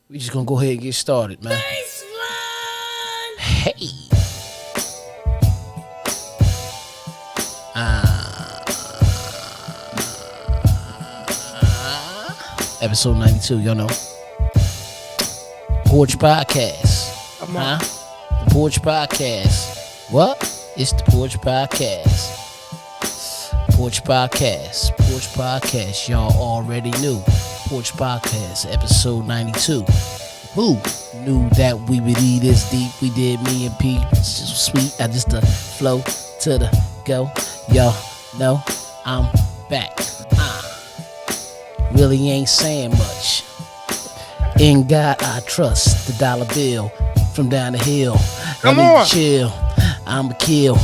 We just gonna go ahead and get started, man. Baseline. Hey. Episode 92, y'all know. Porch Podcast. Come on. The Porch Podcast. What? It's the Porch Podcast. Porch Podcast. Porch Podcast. Y'all already knew. Porch Podcast, episode 92. Who knew that we would eat this deep? We did, me and P. It's just sweet. I just flow to the go. Y'all know I'm back. Really ain't saying much. In God I trust. The dollar bill from down the hill. Come Let me on. chill. I'ma kill.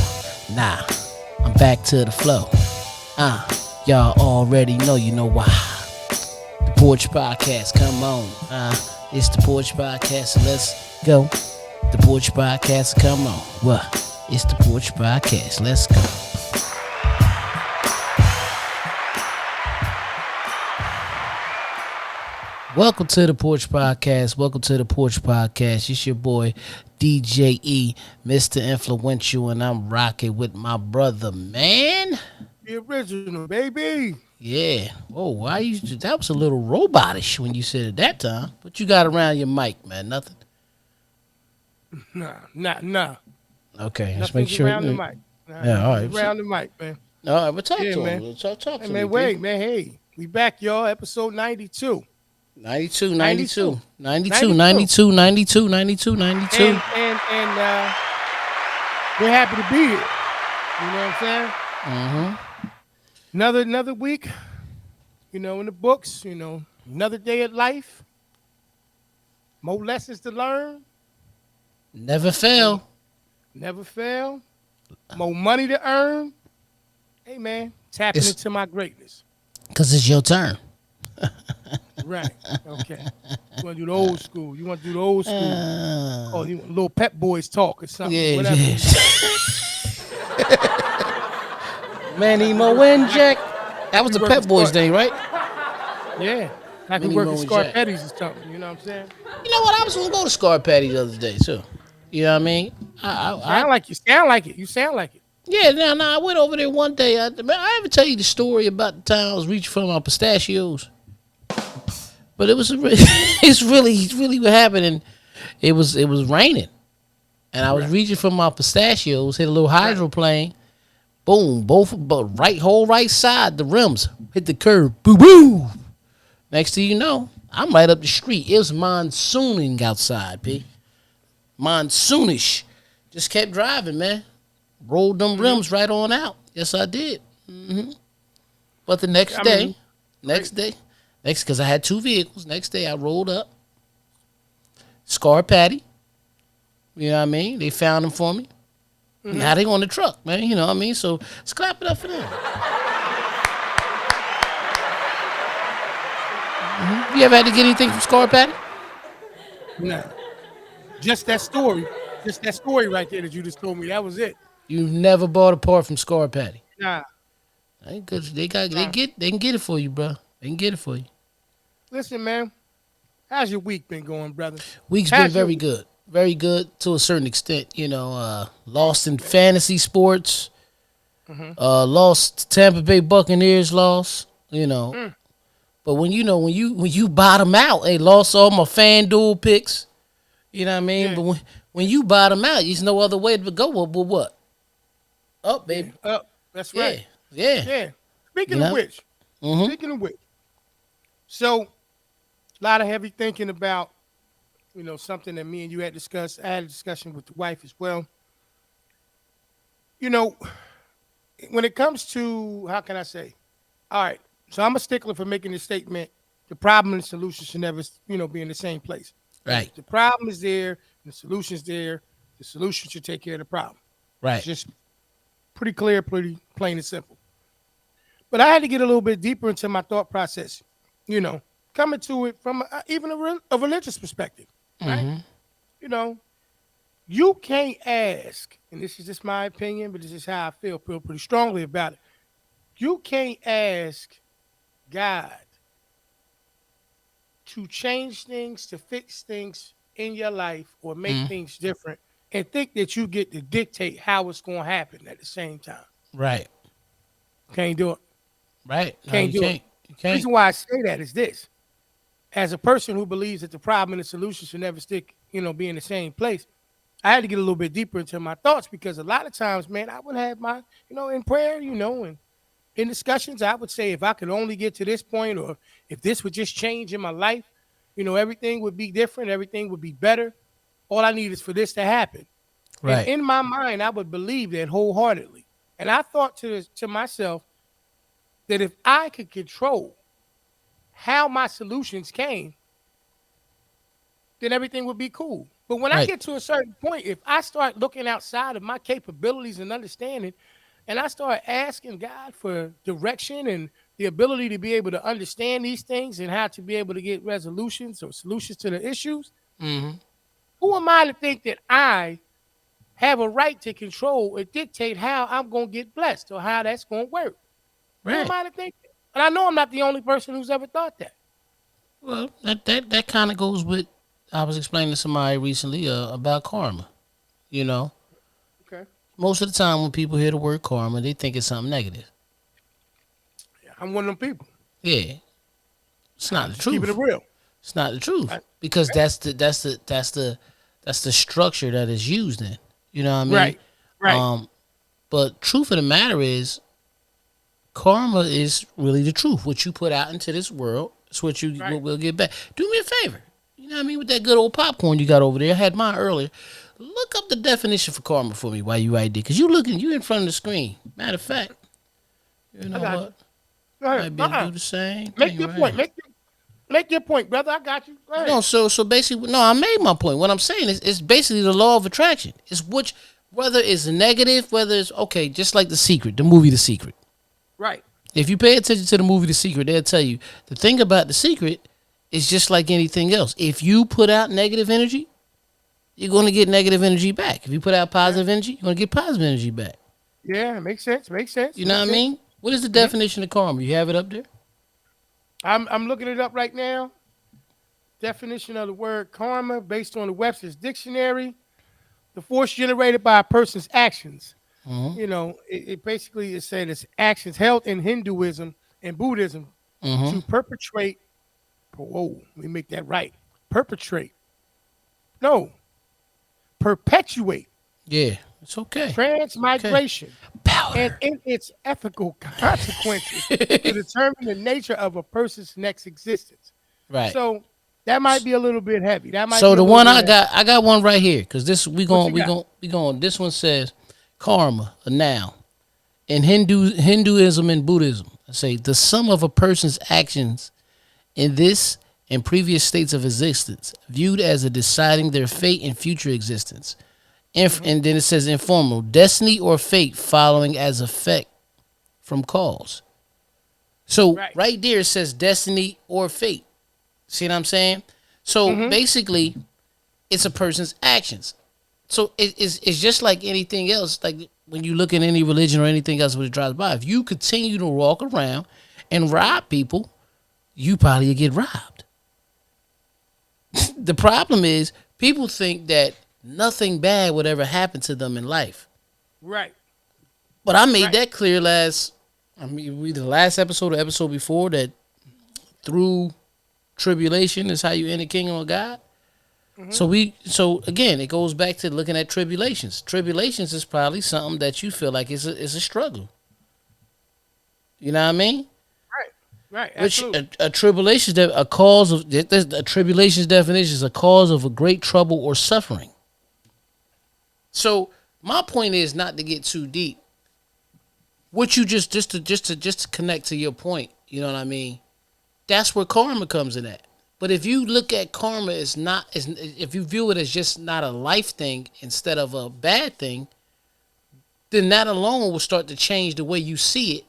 Nah, I'm back to the flow. Y'all already know, you know why. The Porch Podcast, come on. It's the Porch Podcast, so let's go. The Porch Podcast, come on. What? It's the Porch Podcast, let's go. Welcome to the Porch Podcast. Welcome to the Porch Podcast. It's your boy DJ E, Mr. Influential, and I'm rocking with my brother, man. The original, baby. Yeah. Oh, why you? That was a little robotish when you said it that time. What you got around your mic, man? Nothing. Nah. Okay, let's Nothing make sure. around the mic. Yeah, all right. Around the mic, man. All right, but talk Yeah, to man. him. Talk Hey, to man, me. wait, man. Hey, we back, y'all. Episode 92. 92. And we're happy to be here. You know what I'm saying? Mm-hmm. Another week, in the books, another day of life. More lessons to learn. Never fail. Never fail. More money to earn. Hey, man, tapping into my greatness. Because it's your turn. Right. Okay. You want to do the old school. Oh, you want little Pep Boys talk or something. Yeah, Whatever. yeah. Manny Mo and Jack. That was the Pep Boys thing, right? Yeah. Like we Minnie work Mo at and Scarpetti's or something. You know what I'm saying? You know what? I was going to go to Scar Patty the other day, too. You know what I mean? Sound like it. You sound like it. Yeah, now I went over there one day. I ever tell you the story about the time I was reaching for my pistachios? But it was it's really what happened. And it was raining, and I was reaching for my pistachios. Hit a little hydroplane. Boom! But whole right side, the rims hit the curb. Boo boo! Next thing you know, I'm right up the street. It was monsooning outside, P. Monsoonish. Just kept driving, man. Rolled them rims right on out. Yes, I did. But the next day, because I had two vehicles. Next day, I rolled up. Scar Patty. You know what I mean? They found them for me. Now they on the truck, man. You know what I mean? So let's clap it up for them. You ever had to get anything from Scar Patty? Nah. Just that story right there that you just told me. That was it. You never bought a part from Scar Patty. Nah. Ain't good. They can get it for you, bro. They can get it for you. Listen, man. How's your week been going, brother? Week's been very good. Very good to a certain extent. Lost in fantasy sports. Lost to Tampa Bay Buccaneers lost. But when you bottom out, they lost all my FanDuel picks. You know what I mean? Yeah. But when you bottom out, there's no other way to go but what? Up, baby. Up. That's right. Yeah. Speaking of which, so a lot of heavy thinking about, something that me and you had discussed. I had a discussion with the wife as well. When it comes to, how can I say? All right, so I'm a stickler for making the statement, the problem and the solution should never, be in the same place. Right. The problem is there, the solution's there. The solution should take care of the problem. Right. It's just pretty clear, pretty plain and simple. But I had to get a little bit deeper into my thought process, coming to it from even a religious perspective, right? You can't ask, and this is just my opinion, but this is how I feel pretty strongly about it. You can't ask God to change things, to fix things in your life or make Mm. things different and think that you get to dictate how it's going to happen at the same time. Right. Can't do it. Right. No, Can't you do it. can't. You can't. Reason why I say that is this. As a person who believes that the problem and the solution should never stick, be in the same place, I had to get a little bit deeper into my thoughts because a lot of times, man, I would have my, in prayer, and in discussions, I would say if I could only get to this point or if this would just change in my life, everything would be different, everything would be better. All I need is for this to happen. And Right. in my mind, I would believe that wholeheartedly. And I thought to myself that if I could control how my solutions came, then everything would be cool. But when I Right. get to a certain point, if I start looking outside of my capabilities and understanding, and I start asking God for direction and the ability to be able to understand these things and how to be able to get resolutions or solutions to the issues, Mm-hmm. who am I to think that I have a right to control or dictate how I'm going to get blessed or how that's going to work? Who am Right. I to think that? And I know I'm not the only person who's ever thought that. Well, that kind of goes with. I was explaining to somebody recently about karma. You know, Okay. most of the time when people hear the word karma, they think it's something negative. Yeah, I'm one of them people. Yeah, it's not I'm the just keeping it truth. real. It's not the truth I- because that's the structure that is used in. You know what I mean? right. Right. Um, but truth of the matter is, karma is really the truth. What you put out into this world is what you Right. will get back. Do me a favor. You know what I mean? With that good old popcorn you got over there, I had mine earlier. Look up the definition for karma for me while you right there, cause you in front of the screen. Matter of fact, you I know got you. what? Go ahead. Might be able to do the same Make thing your right point. here. Make your point, brother. I got you. Go ahead. No, so basically, no, I made my point. What I'm saying is, it's basically the law of attraction. It's which, whether it's negative, whether it's okay, just like The Secret, the movie The Secret. Right. If you pay attention to the movie The Secret, they'll tell you the thing about The Secret is just like anything else. If you put out negative energy, you're going to get negative energy back. If you put out positive energy, you're going to get positive energy back. Yeah, makes sense. Makes sense. You know Makes what I sense. mean? What is the definition of karma? You have it up there? I'm looking it up right now. Definition of the word karma based on the Webster's dictionary. The force generated by a person's actions. Mm-hmm. It basically is saying it's actions held in Hinduism and Buddhism Mm-hmm. to perpetrate. Whoa, let me make that right. Perpetrate. No, perpetuate Yeah, it's okay. Okay. transmigration and Power. in its ethical consequences to determine the nature of a person's next existence. Right. So that might be a little bit heavy. That might So be a the little one bit heavy. I got one right here because this What you got? we going. This one says karma, a noun. In Hinduism and Buddhism, I say the sum of a person's actions in this and previous states of existence, viewed as a deciding their fate and future existence. And then it says informal, destiny or fate following as effect from cause. So Right. right there it says destiny or fate. See what I'm saying? So basically, it's a person's actions. So it's just like anything else. Like when you look at any religion or anything else when it drives by, if you continue to walk around and rob people, you probably get robbed. The problem is people think that nothing bad would ever happen to them in life. Right. But I made Right. that clear either the last episode or episode before that through tribulation is how you enter the kingdom of God. So again, it goes back to looking at tribulations. Tribulations is probably something that you feel like is a struggle. You know what I mean? Right. Right. Which Absolutely. a tribulation a cause of a tribulation's definition is a cause of a great trouble or suffering. So my point is not to get too deep. What you just to connect to your point, you know what I mean? That's where karma comes in at. But if you look at karma as if you view it as just not a life thing instead of a bad thing, then that alone will start to change the way you see it,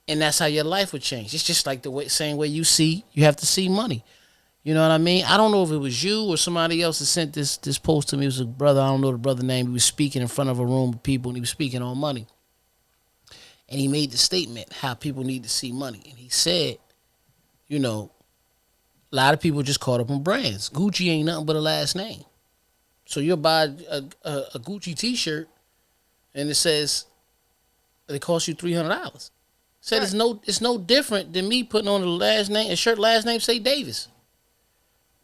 and that's how your life would change. It's just like same way you have to see money. You know what I mean? I don't know if it was you or somebody else that sent this post to me. It was a brother. I don't know the brother name. He was speaking in front of a room of people, and he was speaking on money. And he made the statement how people need to see money. And he said, you know, A lot of people just caught up on brands. Gucci ain't nothing but a last name. So you'll buy a Gucci T-shirt, and it says it costs you $300. Said it's no different than me putting on a shirt last name say Davis.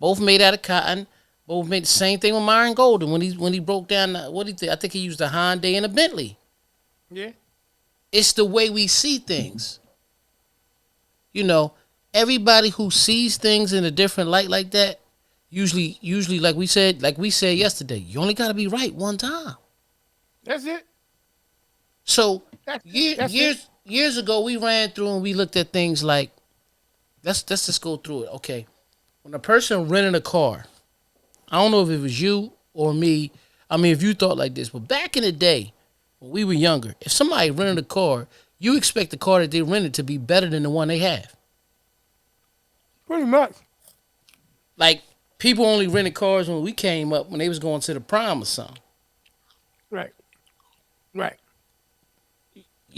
Both made out of cotton. Both made the same thing with Myron Golden when he broke down what he did. I think he used a Hyundai and a Bentley. Yeah. It's the way we see things. You know, everybody who sees things in a different light like that, usually like we said yesterday, you only got to be right one time. That's it. So That's years ago, we ran through and we looked at things like, let's just go through it. Okay, when a person rented a car, I don't know if it was you or me. I mean, if you thought like this, but back in the day, when we were younger, if somebody rented a car, you expect the car that they rented to be better than the one they have. Pretty much. Like, people only rented cars when we came up, when they was going to the prom or something. Right.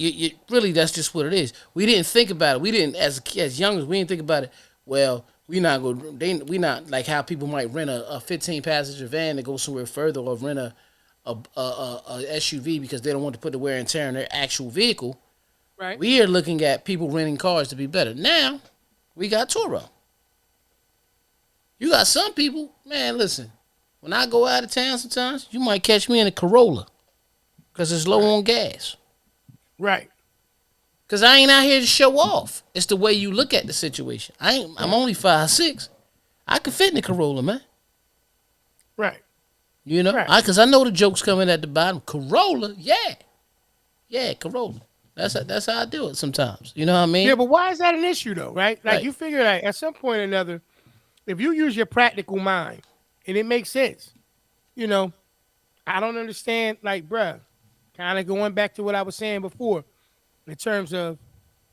You really, that's just what it is. We didn't think about it. We didn't, as youngers, we didn't think about it. Well, we not like how people might rent a 15 passenger van to go somewhere further, or rent a SUV because they don't want to put the wear and tear in their actual vehicle. Right. We are looking at people renting cars to be better. Now, we got Turo. You got some people, man, listen, when I go out of town sometimes, you might catch me in a Corolla because it's low on gas. Right. Because I ain't out here to show off. It's the way you look at the situation. I'm only 5'6". I can fit in a Corolla, man. Right. You know? Right. Because I know the joke's coming at the bottom. Corolla, yeah. Yeah, Corolla. That's how I do it sometimes. You know what I mean? Yeah, but why is that an issue, though, right? Like, you figure that at some point or another, if you use your practical mind, and it makes sense, you know, I don't understand, like, bruh, kind of going back to what I was saying before, in terms of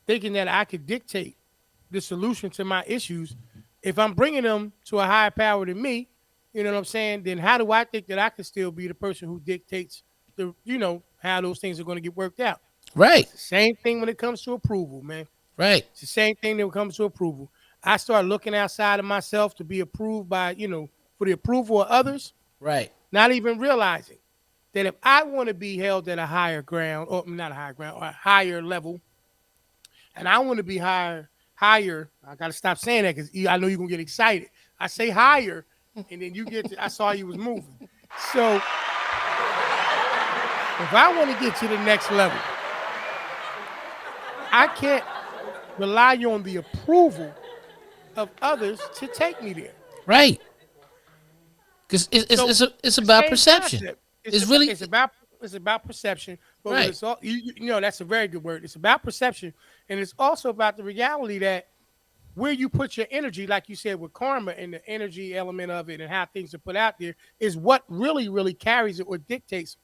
thinking that I could dictate the solution to my issues. If I'm bringing them to a higher power than me, you know what I'm saying, then how do I think that I can still be the person who dictates how those things are going to get worked out? Right. Same thing when it comes to approval, man. Right. It's the same thing when it comes to approval. I start looking outside of myself to be approved by, for the approval of others. Right. Not even realizing that if I want to be held at a higher ground, or not a higher ground, or a higher level, and I want to be higher, I got to stop saying that because I know you're going to get excited. I say higher, and then I saw you was moving. So if I want to get to the next level, I can't rely on the approval of others to take me there. Right. Because it's about perception. Concept. It's about perception. But right. It's all, that's a very good word. It's about perception, and it's also about the reality that where you put your energy, like you said with karma and the energy element of it and how things are put out there, is what really, really carries it or dictates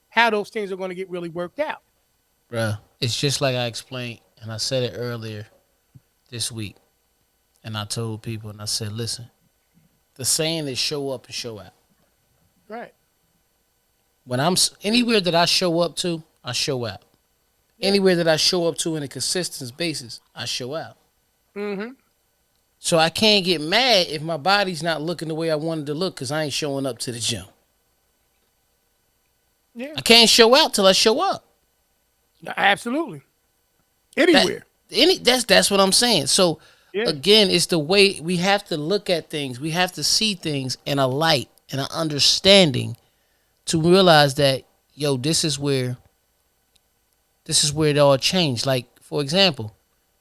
how those things are going to get really worked out. Bruh, it's just like I explained, and I said it earlier this week, and I told people, and I said, listen, the saying is show up and show out. Right. When I'm anywhere that I show up to, I show out. Yeah. Anywhere that I show up to in a consistent basis, I show out. Mm-hmm. So I can't get mad if my body's not looking the way I wanted to look because I ain't showing up to the gym. Yeah. I can't show out till I show up. Absolutely. Anywhere. That's what I'm saying. So again, it's the way we have to look at things. We have to see things in a light and an understanding to realize that, this is where it all changed. Like, for example,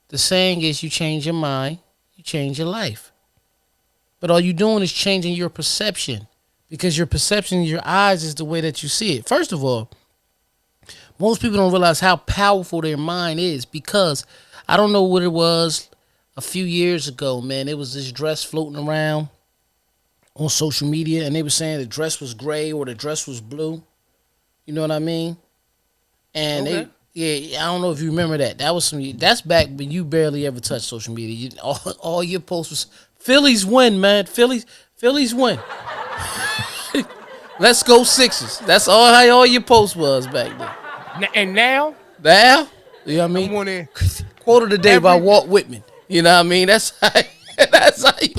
the saying is you change your mind, you change your life. But all you're doing is changing your perception because your perception in your eyes is the way that you see it. First of all, most people don't realize how powerful their mind is because I don't know what it was a few years ago, man. It was this dress floating around on social media, and they were saying the dress was gray or the dress was blue. You know what I mean? And I don't know if you remember that. That's back when you barely ever touched social media. All your posts was Phillies win, man. Phillies win. Let's go Sixers. That's all your post was back then. And now, you know what I mean? I Quote of the day by Walt Whitman. You know what I mean? That's how That's how you.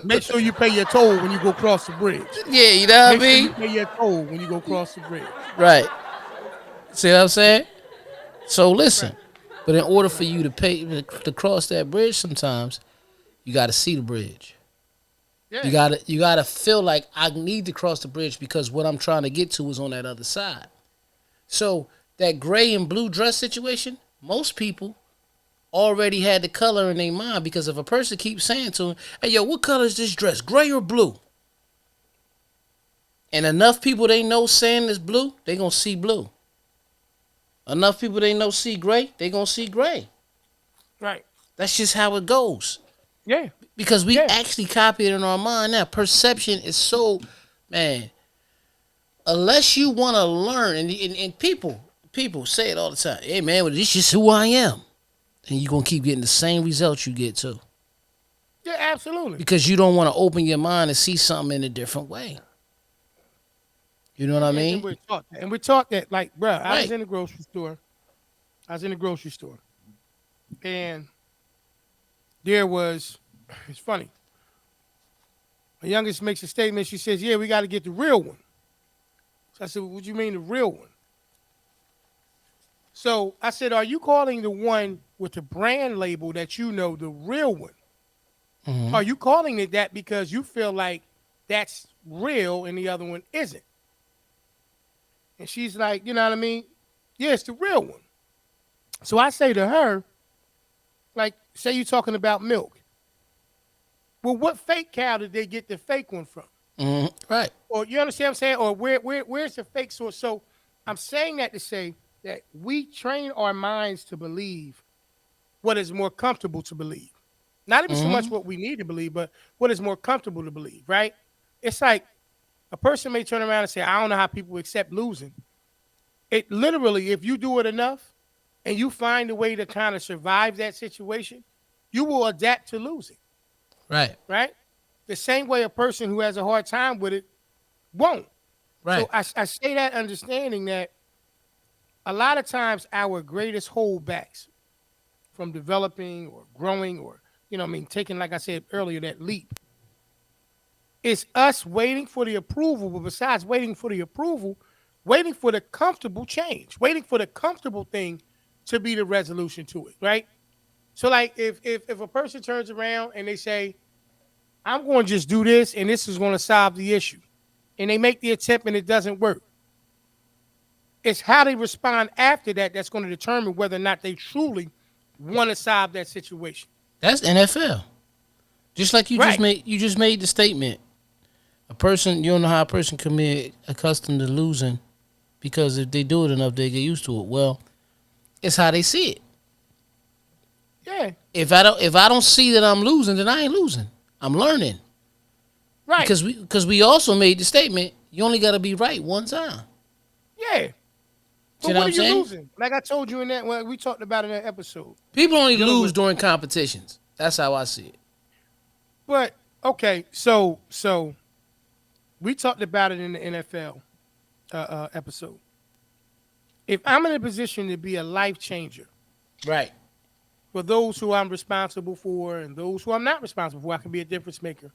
Make sure you pay your toll when you go across the bridge. Yeah, you know what I Make sure you mean? pay your toll when you go across the bridge. Right. See what I'm saying? So listen, Right. but in order for you to pay to cross that bridge, sometimes you got to see the bridge. Yeah. You gotta feel like I need to cross the bridge because what I'm trying to get to is on that other side. So that gray and blue dress situation, most people already had the color in their mind because if a person keeps saying to them, "Hey, yo, what color is this dress? Gray or blue?" And enough people they know saying it's blue, they gonna see blue. Enough people they know see gray, they gonna see gray. Right. That's just how it goes. Yeah. Because we Yeah. actually copy it in our mind now. Perception is so, man. Unless you want to learn, and people say it all the time. Hey man, well, this is just who I am, and you're gonna keep getting the same results you get too. Yeah. Absolutely. Because you don't want to open your mind and see something in a different way. You know what I mean? And we're taught that, like, bro, I was Right. in the grocery store. And there was, it's funny. My youngest makes a statement. She says, "Yeah, we got to get the real one." So I said, "What do you mean the real one?" So I said, "Are you calling the one with the brand label that you know the real one? Mm-hmm. Are you calling it that because you feel like that's real and the other one isn't?" And she's like, "You know what I mean? Yeah, it's the real one." So I say to her, like, say you're talking about milk. Well, what fake cow did they get the fake one from? Mm-hmm. Right. Or you understand what I'm saying? Or where's the fake source? So I'm saying that to say that we train our minds to believe what is more comfortable to believe. Not even so much Mm-hmm. what we need to believe, but what is more comfortable to believe, right? It's like a person may turn around and say, "I don't know how people accept losing." It literally, if you do it enough and you find a way to kind of survive that situation, you will adapt to losing, Right. right? The same way a person who has a hard time with it won't. So Right. I say that understanding that a lot of times our greatest holdbacks from developing or growing or, taking, like I said earlier, that leap is us waiting for the approval. But besides waiting for the approval, waiting for the comfortable change, waiting for the comfortable thing to be the resolution to it, right? So like if a person turns around and they say, "I'm going to just do this and this is going to solve the issue," and they make the attempt and it doesn't work, it's how they respond after that that's going to determine whether or not they truly want to solve that situation. That's NFL. Just like Right. you just made the statement. A person, you don't know how a person can be accustomed to losing because if they do it enough, they get used to it. Well, it's how they see it. Yeah. If I don't see that I'm losing, then I ain't losing. I'm learning Right. because we also made the statement. You only got to be right one time. Yeah. See But what what I'm are you saying? losing? Like I told you in that, when we talked about in that episode, People only dealing lose with. during competitions. That's how I see it. But okay, so we talked about it in the NFL episode. If I'm in a position to be a life changer Right. for those who I'm responsible for and those who I'm not responsible for, I can be a difference maker.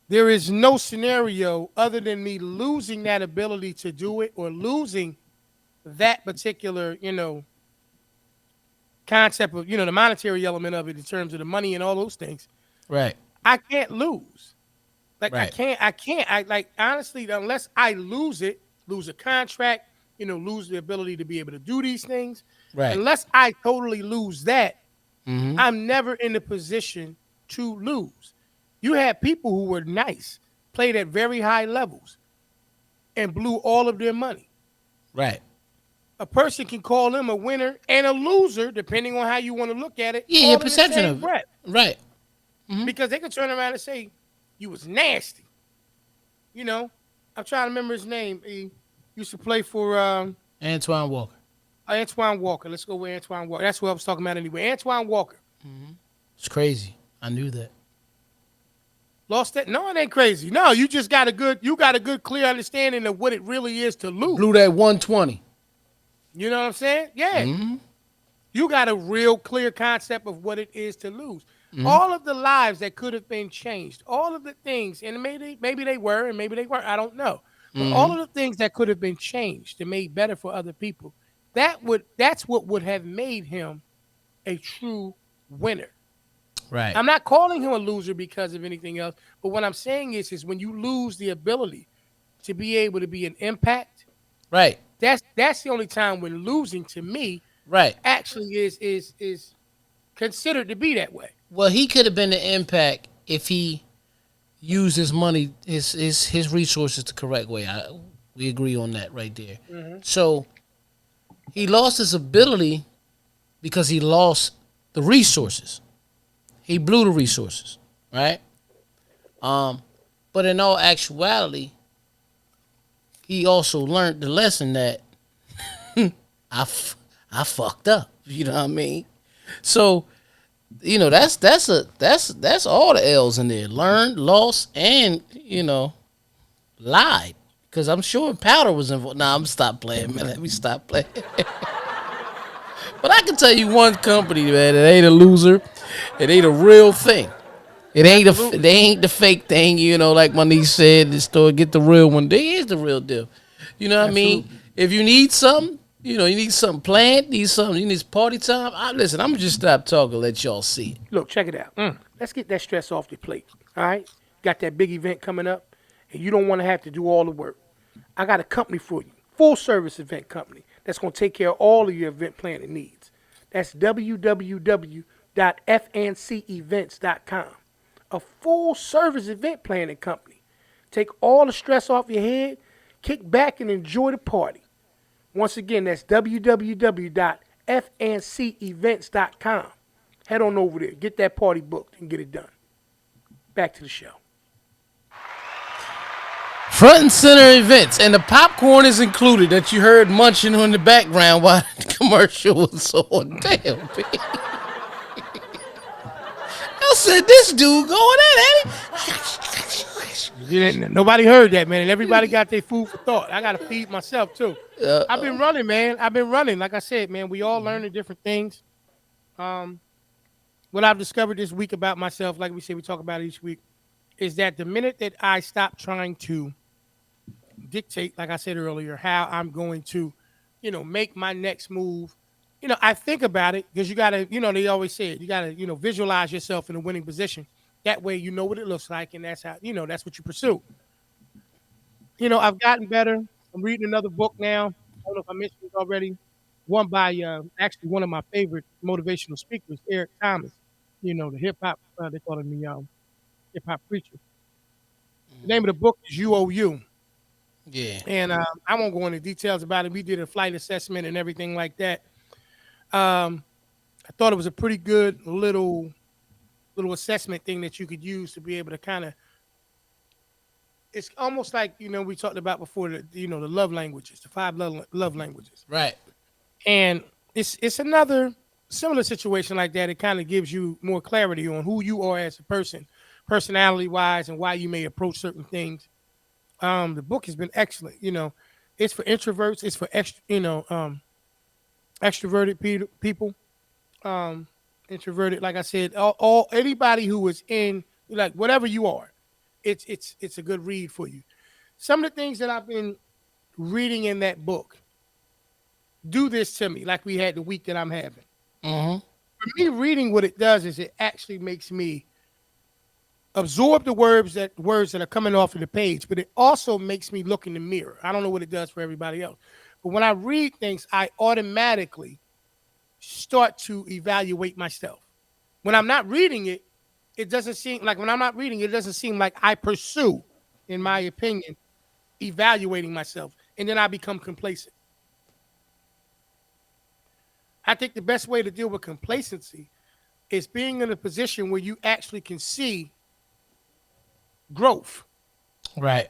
There is no scenario other than me losing that ability to do it or losing that particular, concept of, the monetary element of it in terms of the money and all those things. Right. I can't lose. Like Right. I can't. I like honestly, unless I lose it, lose a contract, lose the ability to be able to do these things. Right. Unless I totally lose that, Mm-hmm. I'm never in the position to lose. You had people who were nice, played at very high levels, and blew all of their money. Right. A person can call them a winner and a loser, depending on how you want to look at it, Yeah, your all in the perception same of it. breath. Right. Mm-hmm. Because they could turn around and say, "You was nasty." I'm trying to remember his name. He used to play for Antoine Walker. Antoine Walker. Let's go with Antoine Walker. That's what I was talking about anyway. Antoine Walker It's crazy. I knew that. lost that. No, it ain't crazy. No, you just got a good, clear understanding of what it really is to lose. Blew that 120. You know what I'm saying? Yeah. Mm-hmm. You got a real clear concept of what it is to lose. Mm-hmm. All of the lives that could have been changed, all of the things, and maybe they were, and maybe they weren't. I don't know. But all Mm-hmm. of the things that could have been changed and made better for other people, that's what would have made him a true winner. Right. I'm not calling him a loser because of anything else, but what I'm saying is when you lose the ability to be able to be an impact, Right. that's the only time when losing to me Right. actually is considered to be that way. Well, he could have been the impact if he used his money, his resources the correct way. We agree on that right there. Hmm. So he lost his ability because he lost the resources. He blew the resources, right? Um, but in all actuality, he also learned the lesson that I, f- I fucked up. You know what I mean? So that's all the L's in there. Learned, lost, and lied. Because I'm sure powder was involved. Nah, I'm stop playing, man. Let me stop playing. But I can tell you one company, man, that ain't a loser. It ain't a real thing. Absolutely. They ain't the fake thing, like my niece said, the store get the real one. They is the real deal. You know what I mean? Absolutely. If you need something, you need something planned, you need party time. Listen, I'm gonna just stop talking, let y'all see it. Look, check it out. Let's get that stress off the plate. All right. Got that big event coming up, and you don't want to have to do all the work. I got a company for you, full service event company that's going to take care of all of your event planning needs. That's www.fncevents.com. A full service event planning company. Take all the stress off your head, kick back and enjoy the party. Once again, that's www.fncevents.com. Head on over there, get that party booked, and get it done. Back to the show. Front and center events, and the popcorn is included that you heard munching in the background while the commercial was on. Damn, man. I said, this dude going in, Nobody heard that, man, and everybody got their food for thought. I got to feed myself too. ain't I've been running, man. I've been running. Like I said, man, we all learning different things. Um, what I've discovered this week about myself, like we say, we talk about it each week, is that the minute that I stop trying to dictate, like I said earlier, how I'm going to, make my next move. I think about it because you gotta, they always say it, you gotta, visualize yourself in a winning position. That way you know what it looks like, and that's how, that's what you pursue. I've gotten better. I'm reading another book now. I don't know if I mentioned it already. One by actually one of my favorite motivational speakers, Eric Thomas. The hip hop, they call him the hip hop preacher. The name of the book is UOU. yeah. And I won't go into details about it. We did a flight assessment and everything like that. Um, I thought it was a pretty good little assessment thing that you could use to be able to kind of. It's almost like we talked about before the love languages, the five love languages, Right. and it's another similar situation like that. It kind of gives you more clarity on who you are as a person, personality wise, and why you may approach certain things. The book has been excellent. It's for introverts. It's for extroverted people. Um, introverted, like I said, all anybody who is in like whatever you are, it's a good read for you. Some of the things that I've been reading in that book do this to me, like we had the week that I'm having. Mm-hmm. For me, reading what it does is it actually makes me absorb the words that are coming off of the page, but it also makes me look in the mirror. I don't know what it does for everybody else, but when I read things, I automatically start to evaluate myself. When I'm not reading it, it doesn't seem like when I'm not reading it doesn't seem like I pursue, in my opinion, evaluating myself, and then I become complacent. I think the best way to deal with complacency is being in a position where you actually can see growth. Right.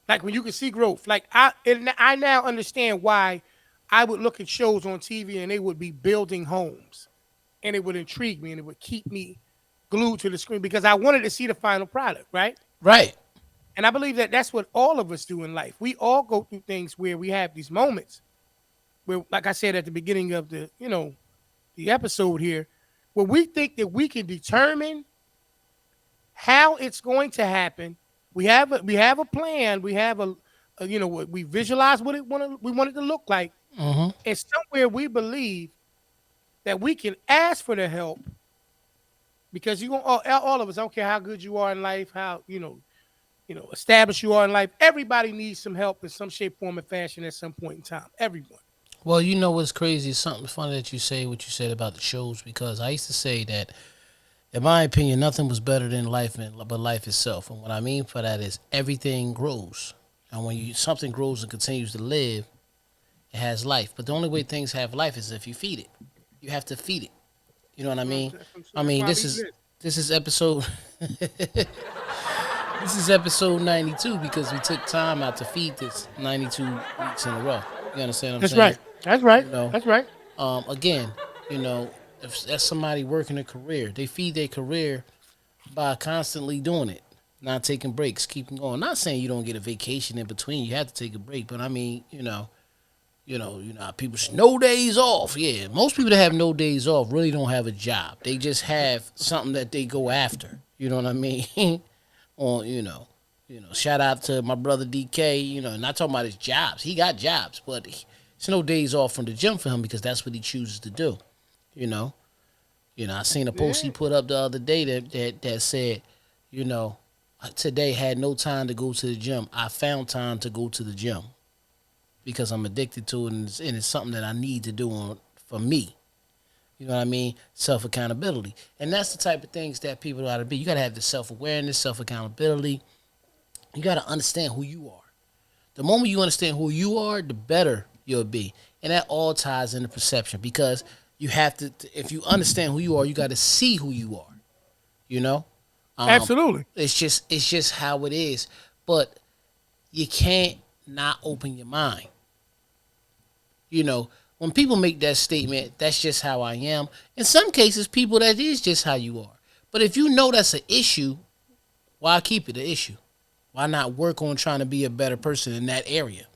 Like when you can see growth. I now understand why I would look at shows on TV and they would be building homes, and it would intrigue me and it would keep me glued to the screen because I wanted to see the final product, right? Right. And I believe that that's what all of us do in life. We all go through things where we have these moments where, like I said at the beginning of the episode here, where we think that we can determine how it's going to happen. We have a plan. We have a we visualize what we want it to look like, Mm-hmm. and somewhere we believe that we can ask for the help because you all of us. I don't care how good you are in life, how established you are in life. Everybody needs some help in some shape, form, and fashion at some point in time. Everyone. Well, you know what's crazy? It's something funny that you say what you said about the shows because I used to say that, in my opinion, nothing was better than life, but life itself. And what I mean for that is everything grows, and when something grows and continues to live, it has life. But the only way things have life is if you feed it. You have to feed it. You know what I mean? I That's mean, why this we is exist. this is episode this is episode 92 because we took time out to feed this 92 weeks in a row. You understand what I'm That's saying? right. That's right. You know, That's right. again, you know, if that's somebody working a career, they feed their career by constantly doing it, not taking breaks, keeping going. Not saying you don't get a vacation in between. You have to take a break, but I mean, how people no days off. Yeah, most people that have no days off really don't have a job. They just have something that they go after. You know what I mean? Or shout out to my brother DK. Not talking about his jobs. He got jobs, but it's no days off from the gym for him because that's what he chooses to do. You know. I seen a post he Yeah. put up the other day that said, you know, today had no time to go to the gym. I found time to go to the gym because I'm addicted to it and it's something that I need to do for me. You know what I mean? Self accountability. And that's the type of things that people ought to be. You got to have the self awareness, self accountability. You got to understand who you are. The moment you understand who you are, the better you'll be. And that all ties into perception because you have to, if you understand who you are, you got to see who you are. You know? Um, Absolutely. it's just how it is. But you can't not open your mind. When people make that statement, that's just how I am. In some cases, people, that is just how you are. But if you know that's an issue, why keep it an issue? Why not work on trying to be a better person in that area?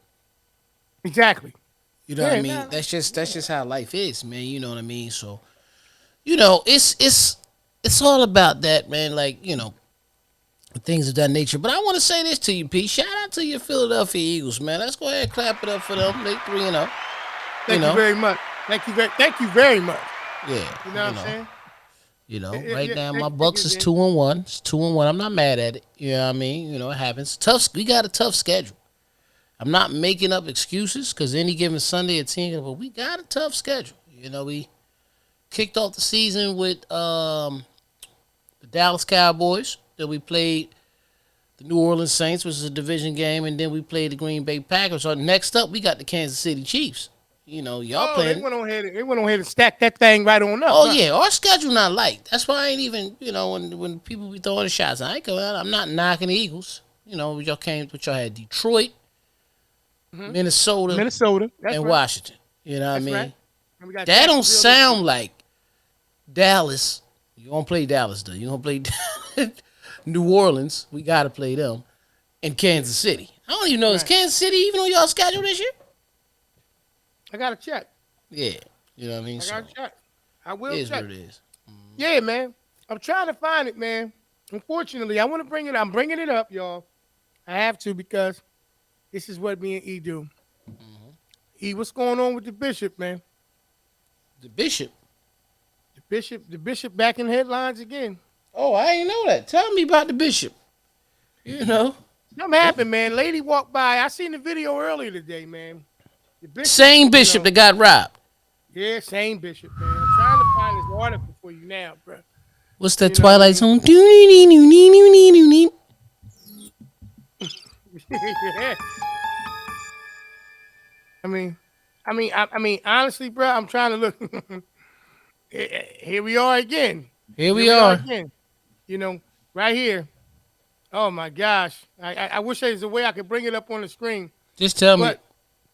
Exactly. You know what I Yeah. mean? Nah, That's just how life is, man. You know what I mean? So, it's all about that, man. Like, things of that nature. But I want to say this to you, Pete. Shout out to your Philadelphia Eagles, man. Let's go ahead and clap it up for them. They 3-0. You thank you know? very much. Thank you very much. Yeah. You know what I'm saying? Right Yeah, now my thank you Bucks is again. 2-1. It's 2-1. I'm not mad at it. You know what I mean? It happens. Tough. We got a tough schedule. I'm not making up excuses because any given Sunday a team, but we got a tough schedule. We kicked off the season with the Dallas Cowboys. Then we played the New Orleans Saints, which is a division game, and then we played the Green Bay Packers. So next up, we got the Kansas City Chiefs. Y'all Oh, they playing. went on ahead. They went on ahead and stacked that thing right on up, Oh huh? yeah, our schedule not light. That's why I ain't even when people be throwing the shots, I ain't going. I'm not knocking the Eagles. Y'all had Detroit, Hmm. Minnesota, Minnesota. That's and right. Washington. You know what I That's right. mean? And we got That don't Jacksonville this week. sound like Dallas. You gonna play Dallas though? You gonna play New Orleans? We gotta play them. And Yeah. Kansas City. I don't even know is Right. Kansas City even on y'all schedule this year? I got to check. Yeah, you know what I mean. I So got to check. I it will is what check. it is. Yeah, man. I'm trying to find it, man. Unfortunately, I want to bring it. I'm bringing it up, y'all. I have to because this is what me and E do. E, what's going on with the bishop, man? The Bishop. The bishop back in headlines again. Oh, I ain't know that. Tell me about the Bishop. You know, Something happened, man. Lady walked by. I seen the video earlier today, man. The bishop, same Bishop that got robbed. yeah, same bishop, man. I'm trying to find this article for you now, bro. What's that You know what I Twilight mean? Zone? Yeah. I mean, honestly, bro, I'm trying to look. Here we are again. Here Here we we are are. again. You know, right here. Oh my gosh. I wish there was a way I could bring it up on the screen. Just tell me. But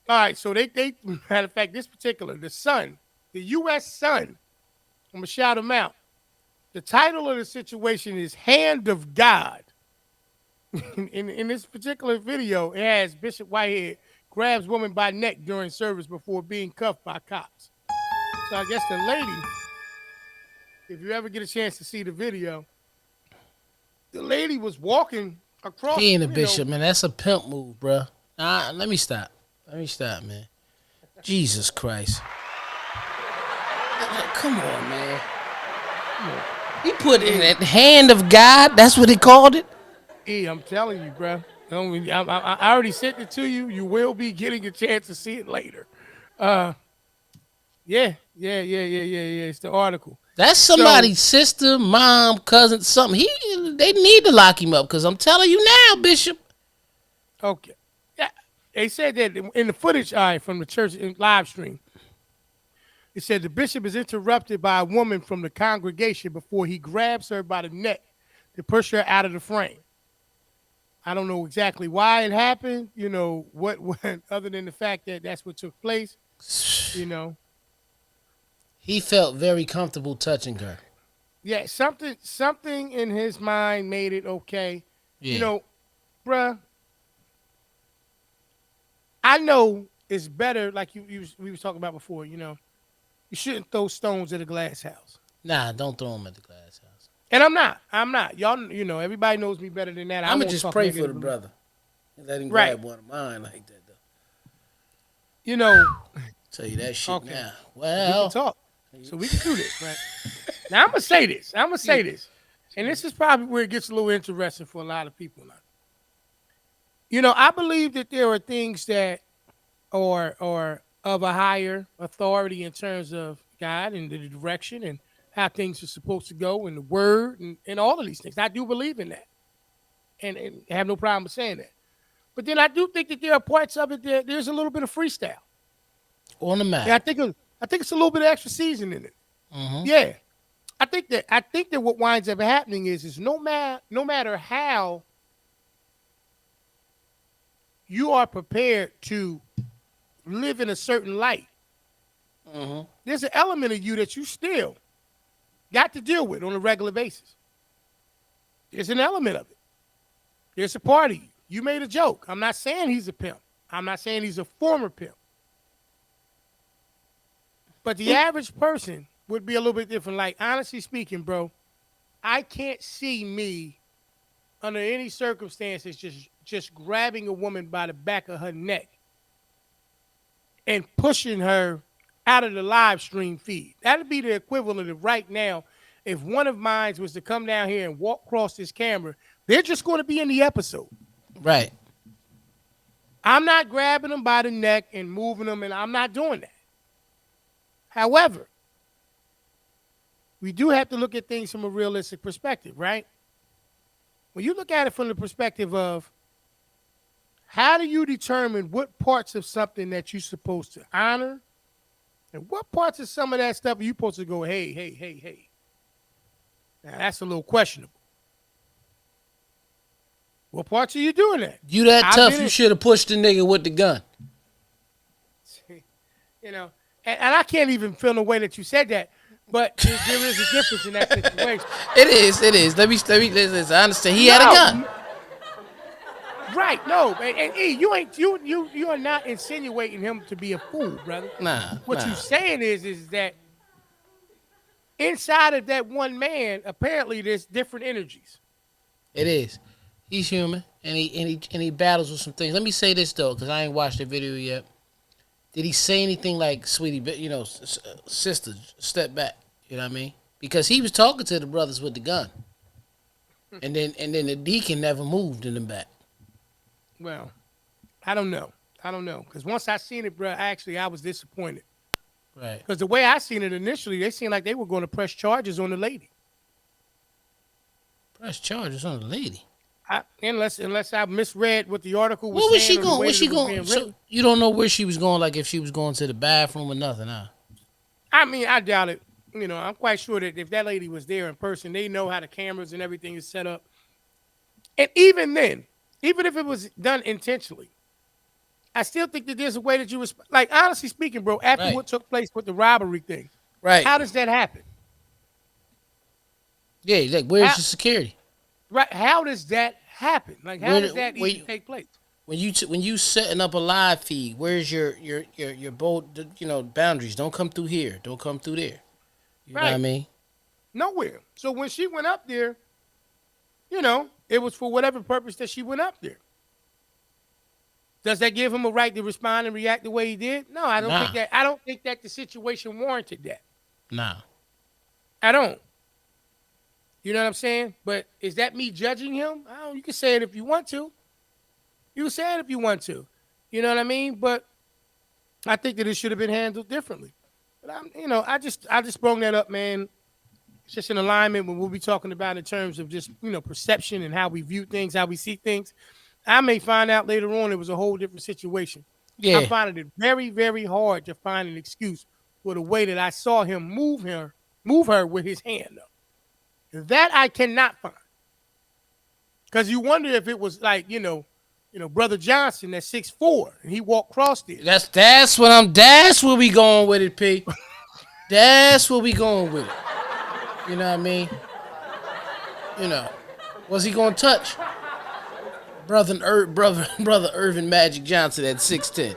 all right, so they matter of fact, this particular, the Sun, the U.S. Sun. I'm gonna shout them out. The title of the situation is "Hand of God." In this particular video, it has Bishop Whitehead grabs woman by neck during service before being cuffed by cops. So I guess the lady if you ever get a chance to see the video, the lady was walking across. He ain't a bishop, man. That's a pimp move, bruh. Let me stop. Let me stop, man. Jesus Christ. Come on, man. He put it in the hand of God. That's what he called it. I'm telling you, bro. I already sent it to you. You will be getting a chance to see it later. Yeah. It's the article. That's somebody's sister, mom, cousin, something. They need to lock him up because I'm telling you now, Bishop. Okay. Yeah. They said that in the footage from the church live stream, it said the bishop is interrupted by a woman from the congregation before he grabs her by the neck to push her out of the frame. I don't know exactly why it happened, what other than the fact that that's what took place, He felt very comfortable touching her. Yeah, something in his mind made it okay. Yeah. Bruh, I know it's better, like we was talking about before, you shouldn't throw stones at a glass house. Nah, don't throw them at the glass house. And I'm not. Y'all, everybody knows me better than that. I'm going to just pray for the brother. And let him grab one of mine like that, though. Tell you that shit okay. now. Well. We can talk. So we can do this, right? Now, I'm going to say this. And this is probably where it gets a little interesting for a lot of people now. I believe that there are things that are of a higher authority in terms of God and the direction and how things are supposed to go and the word and all of these things. I do believe in that. And have no problem with saying that. But then I do think that there are parts of it that there's a little bit of freestyle. On the map. Yeah, I think it's a little bit of extra season in it. Mm-hmm. Yeah. I think that what winds up happening is no matter how you are prepared to live in a certain light, there's an element of you that you still got to deal with on a regular basis. There's an element of it. There's a part of you. You made a joke. I'm not saying he's a pimp. I'm not saying he's a former pimp. But the average person would be a little bit different. Like, honestly speaking, bro, I can't see me under any circumstances just grabbing a woman by the back of her neck and pushing her out of the live stream feed. That'd be the equivalent of right now, if one of mine was to come down here and walk across this camera, they're just going to be in the episode. Right. I'm not grabbing them by the neck and moving them, and I'm not doing that. However, we do have to look at things from a realistic perspective, right? When you look at it from the perspective of how do you determine what parts of something that you're supposed to honor and what parts of some of that stuff are you supposed to go, hey. Now, that's a little questionable. What parts are you doing that? You that tough, you should have pushed the nigga with the gun. And I can't even feel the way that you said that, but there is a difference in that situation. It is. Let me listen. I understand. He had a gun. Right, no, and you are not insinuating him to be a fool, brother. Nah. What you're saying is that inside of that one man, apparently there's different energies. It is. He's human, and he battles with some things. Let me say this though, because I ain't watched the video yet. Did he say anything like, "Sweetie, sister, step back"? You know what I mean? Because he was talking to the brothers with the gun, and then the deacon never moved in the back. Well, I don't know, because once I seen it, bro, I was disappointed. Right. Because the way I seen it initially, they seemed like they were going to press charges on the lady. Press charges on the lady. Unless I misread what the article was. Where was saying she going? Where's she going? So you don't know where she was going, like if she was going to the bathroom or nothing, huh? I mean, I doubt it. I'm quite sure that if that lady was there in person, they know how the cameras and everything is set up. And even then, even if it was done intentionally, I still think that there's a way that you respond. Like, honestly speaking, bro, after what took place with the robbery thing, right? How does that happen? Yeah, like where's the security? Right. How does that happen? Like, how does that even take place? When you setting up a live feed, where's your bold boundaries? Don't come through here. Don't come through there. You know what I mean? Nowhere. So when she went up there, it was for whatever purpose that she went up there. Does that give him a right to respond and react the way he did? No, I don't think Nah, that. I don't think that the situation warranted that. nah. I don't. You know what I'm saying? But is that me judging him? I don't. You can say it if you want to. You can say it if you want to. You know what I mean? But I think that it should have been handled differently. But I just brought that up, man. It's just in alignment with what we're talking about in terms of just perception and how we view things, how we see things. I may find out later on it was a whole different situation. I'm Yeah, finding it very, very hard to find an excuse for the way that I saw him move her with his hand up. That I cannot find. Because you wonder if it was like, Brother Johnson at 6'4", and he walked across there. that's where we going with it, P. That's where we going with it. You know what I mean? Was he gonna touch brother Irvin Magic Johnson at 6'10"?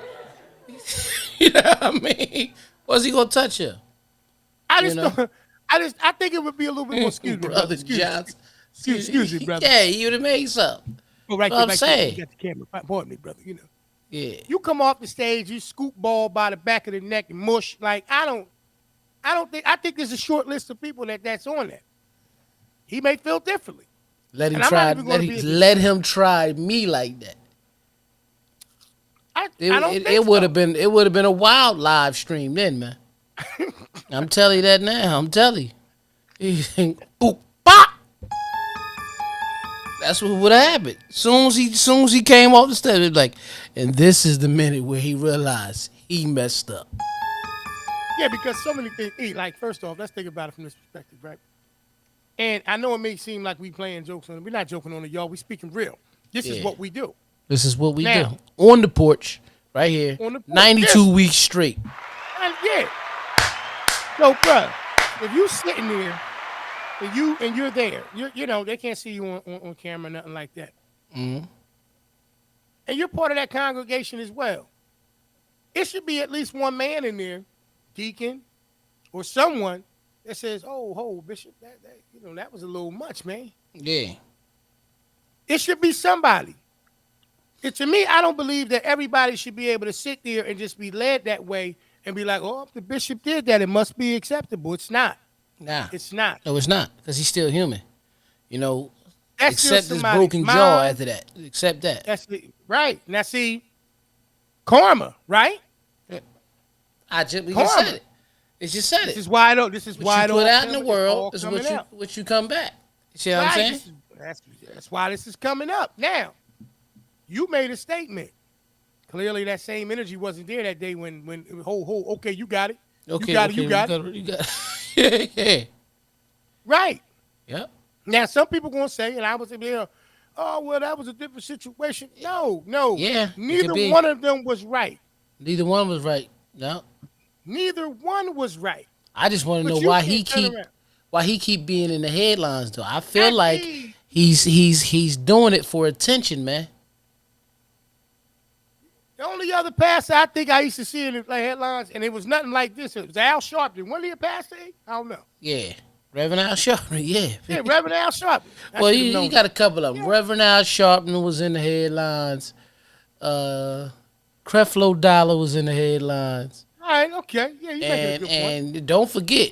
You know what I mean? Was he gonna touch him? I just don't. I think it would be a little bit more. Excuse me, Brother Johnson. Excuse me, brother. Yeah, he would have made something. Oh, right What there, I'm right saying. there. You got the camera. Pardon me, brother. Yeah. You come off the stage, you scoop ball by the back of the neck and mush. Like I think there's a short list of people that's on that. He may feel differently. Let him And I'm not try. even gonna be- Let him try me like that. I don't think It would so. have been. It would have been a wild live stream then, man. I'm telling you that now. I'm telling you. Boop, bop. That's what would have happened. Soon as he came off the stage, it was like, and this is the minute where he realized he messed up. Yeah, because so many things. Like, first off, let's think about it from this perspective, right? And I know it may seem like we playing jokes on it. We're not joking on it, y'all. We speaking real. This is Yeah. what we do. This is what we Now. do on the porch, right here. On the porch. 92 Yes. weeks straight. And yeah. So, bro, if you sitting there and you're there, they can't see you on camera, nothing like that. Mm-hmm. And you're part of that congregation as well. It should be at least one man in there, deacon, or someone that says, "Oh, Bishop, that was a little much, man." Yeah. It should be somebody. To me, I don't believe that everybody should be able to sit there and just be led that way and be like, "Oh, if the bishop did that, it must be acceptable." It's not. Nah. It's not. No, it's not, because he's still human. That's still Accept his somebody's broken mind. jaw after that. Accept that. That's it. Right. Now, see, karma, right? We Karma. just said it. It just said This it. is why I don't. This is What why you I don't put out in the it's all world is coming out. what you come back. You see what I'm Right. saying? That's why this is coming up. Now, you made a statement. Clearly, that same energy wasn't there that day when okay, you got it. Okay, you got okay, it. You got it. You got it. Yeah. Right. Yep. Now, some people gonna say, and I was saying, oh well, that was a different situation. No. Yeah, it Neither could be. one of them was right. Neither one was right. No. Neither one was right. I just want to But know you why can't he turn keep around. why he keep being in the headlines though. I feel That's like me. he's doing it for attention, man. The only other pastor I think I used to see in the headlines, and it was nothing like this. It was Al Sharpton. Wasn't he a pastor? I don't know. Yeah. Reverend Al Sharpton, yeah. Yeah, Reverend Al Sharpton. I Well, should've you known got a couple of them. Yeah. Reverend Al Sharpton was in the headlines. Creflo Dollar was in the headlines. All right, okay. Yeah, you making a good point. And don't forget,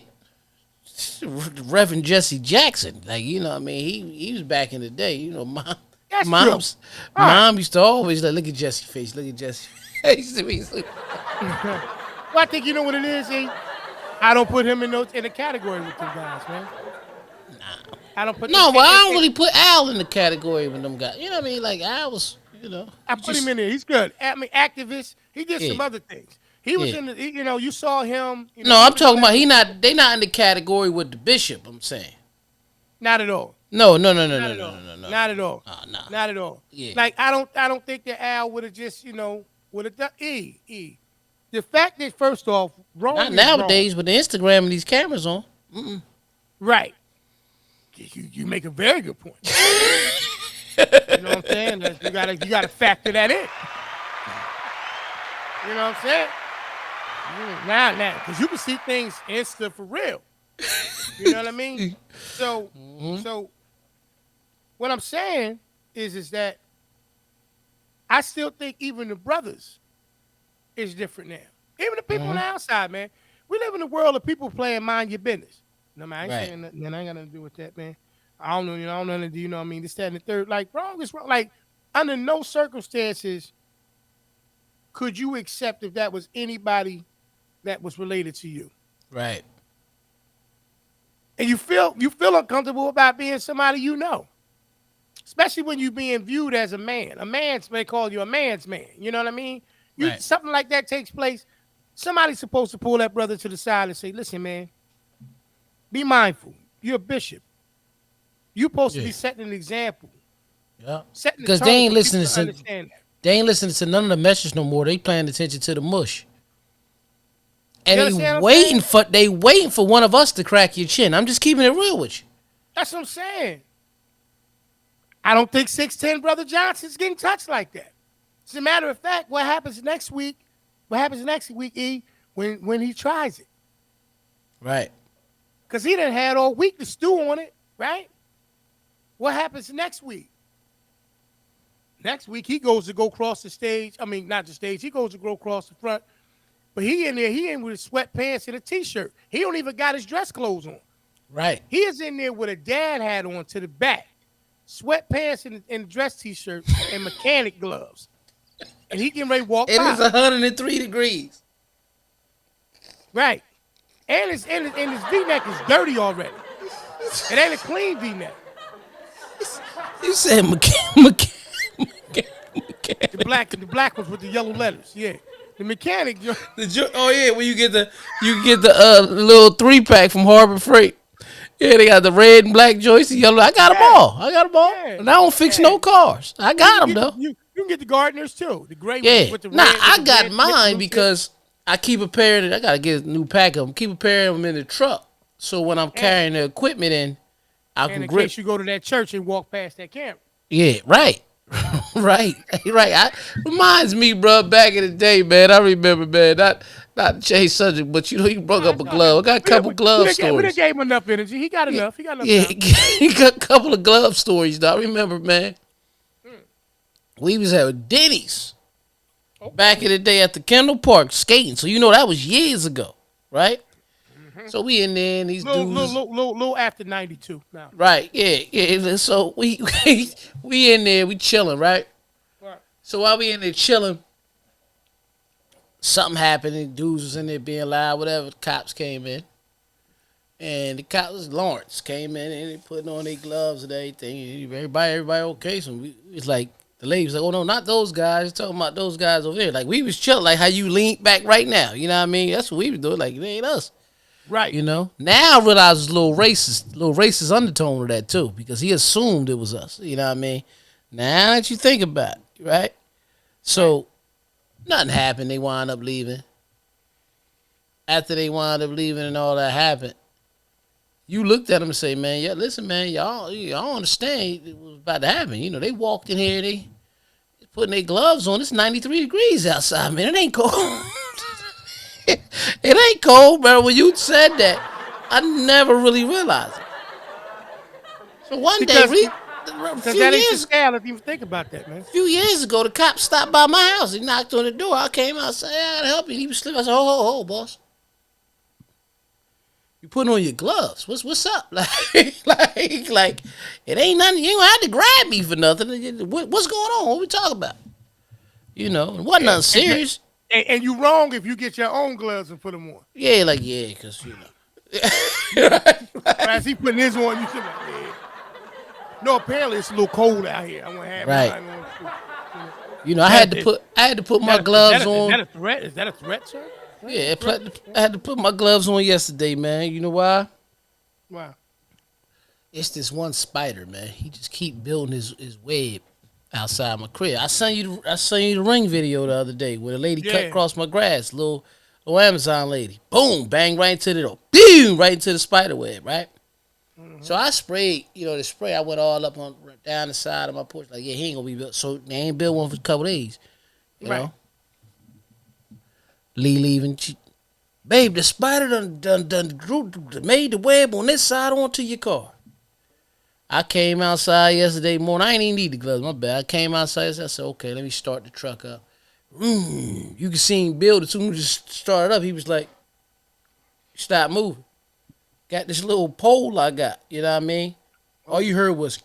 Reverend Jesse Jackson. Like, you know what I mean? He was back in the day. You know, That's mom true. used to always like, look at Jesse's face. Look at Jesse's face. Well, I think you know what it is, E? I don't put him in a category with them guys, man. I don't put No, but I don't really put Al in the category with them guys. You know what I mean? Like, Al was, I put him in there. He's good. I mean, activist. He did some Yeah. other things. He was Yeah. in the. You saw him. No, I'm talking about they not in the category with the bishop. I'm saying. Not at all. No. Not at all. Not at all. Oh, no. Not at all. Yeah. Like I don't think that Al would have just would have done The fact that first off, wrong. Not is nowadays with the Instagram and these cameras on. wrong. Right. You make a very good point. You know what I'm saying? You gotta factor that in. You know what I'm saying? Now, because you can see things Insta for real. You know what I mean? So, Mm-hmm. so what I'm saying is that I still think even the brothers is different now. Even the people on Mm-hmm. the outside, man. We live in a world of people playing mind your business. No, man, I ain't Right. saying nothing, man. I ain't got nothing to do with that, man. I don't know, I don't know nothing to do, you know what I mean? This, that, and the third. Like, wrong is wrong. Like, under no circumstances could you accept if that was anybody that was related to you. Right. And you feel uncomfortable about being somebody you know. Especially when you being viewed as a man. A man's may call you a man's man. You know what I mean? You Right. something like that takes place. Somebody's supposed to pull that brother to the side and say, listen, man, be mindful. You're a bishop. You're supposed to Yeah. be setting an example, Yeah. setting the Because they tone ain't for people listening to to understand that. they ain't listening to none of the message no more. They paying attention to the mush. And You understand what I'm saying? they waiting for one of us to crack your chin. I'm just keeping it real with you. That's what I'm saying. I don't think 6'10 Brother Johnson's getting touched like that. As a matter of fact, what happens next week, E, when he tries it. Right. Because he done had all week to stew on it, right? What happens next week? Next week, he goes to go across the stage. I mean, not the stage. He goes to go across the front. But he in there, he in with his sweatpants and a T-shirt. He don't even got his dress clothes on. Right. He is in there with a dad hat on to the back, sweatpants and a dress T-shirt and mechanic gloves. And he getting ready to walk It is by. 103 degrees. Right. And his V-neck is dirty already. It ain't a clean V-neck. You said The black ones with the yellow letters. Yeah. The mechanic. Oh yeah, when you get the little 3-pack from Harbor Freight. Yeah, they got the red and black joints, the yellow. I got them Yeah. all. I got them all. Yeah. And I don't fix Yeah. no cars. I Well, got them though. you can get the gardeners too. The gray Yeah. with the Nah, red. With I the got red mine blue tip. because I keep a pair of. I gotta get a new pack of them. Keep a pair of them in the truck, so when I'm carrying the equipment in, I And can in grip. case you go to that church and walk past that camera. Yeah, right. right, right. Reminds me, bro, back in the day, man. I remember, man, not to change subject, but you broke Nah, up it's a all good. glove. I got a couple glove We done stories. gave him enough energy. He got Yeah, enough. He got enough yeah, time. he got a couple of glove stories, though. I remember, man. We was at Denny's back in the day at the Kendall Park skating. So you know that was years ago, right? So we in there and these dudes. Little after 92 now. Right, yeah, yeah. So we in there, we chilling, right? Right. So while we in there chilling, something happened and dudes was in there being loud, whatever. The cops came in. And the cops, Lawrence, came in and they putting on their gloves and everything. Everybody okay. So it's like, the lady was like, oh no, not those guys. Talking about those guys over there. Like we was chilling, like how you lean back right now. You know what I mean? That's what we was doing. Like it ain't us. Right. You know? Now I realize there's a little racist undertone to that too, because he assumed it was us. You know what I mean? Now that you think about it, right? So nothing happened. They wound up leaving. After they wound up leaving and all that happened, you looked at them and say, man, yeah, listen, man, y'all understand it was about to happen. You know, they walked in here, they putting their gloves on. It's 93 degrees outside, man. It ain't cold. It ain't cold, bro. When you said that, I never really realized it. So one day, Because a few that ain't your years, scale if you even think about that, man. few years ago, the cop stopped by my house. He knocked on the door. I came out and said, yeah, I'll help you. He was sleeping. I said, ho, boss. You putting on your gloves. What's up? Like, it ain't nothing. You ain't gonna have to grab me for nothing. What's going on? What we talking about? You know, it wasn't nothing serious. And you wrong if you get your own gloves and put them on. Yeah, like, yeah, because, you know. But as he putting his on, you should like, yeah. No, apparently it's a little cold out here. I want to have Right. mine on. You know, I had to put my gloves on. Is that a threat? Is that a threat, sir? Yeah, I had to put my gloves on yesterday, man. You know why? Wow. It's this one spider, man. He just keep building his web outside my crib. I sent you the ring video the other day where the lady cut across my grass, little Amazon lady. Boom, bang right into the door. Boom, right into the spider web, right? Mm-hmm. So I sprayed, the spray. I went all up on down the side of my porch. Like, yeah, he ain't gonna be built. So they ain't built one for a couple days, you know. Lee leaving. Babe, the spider made the web on this side onto your car. I came outside yesterday morning. I ain't even need the gloves. My bad. I came outside. I said, okay, let me start the truck up. You can see him build it. As soon as it started up, he was like, stop moving. Got this little pole I got. You know what I mean? All you heard was,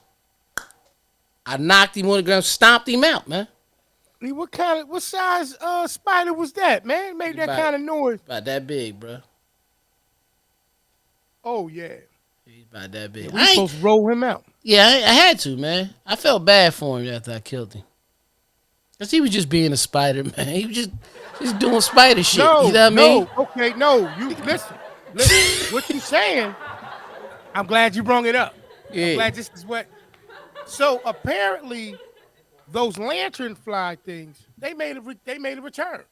I knocked him on the ground, stomped him out, man. What size spider was that, man? Made that kind of noise. About that big, bro. Oh yeah. He's about that big. Yeah, we supposed to roll him out. Yeah, I had to, man. I felt bad for him after I killed him. Cause he was just being a spider, man. He was just doing spider shit. No, you know what I mean? Okay, no. You listen. What you saying? I'm glad you brought it up. Yeah. I'm glad this is what. So apparently, those lantern fly things, they made a return.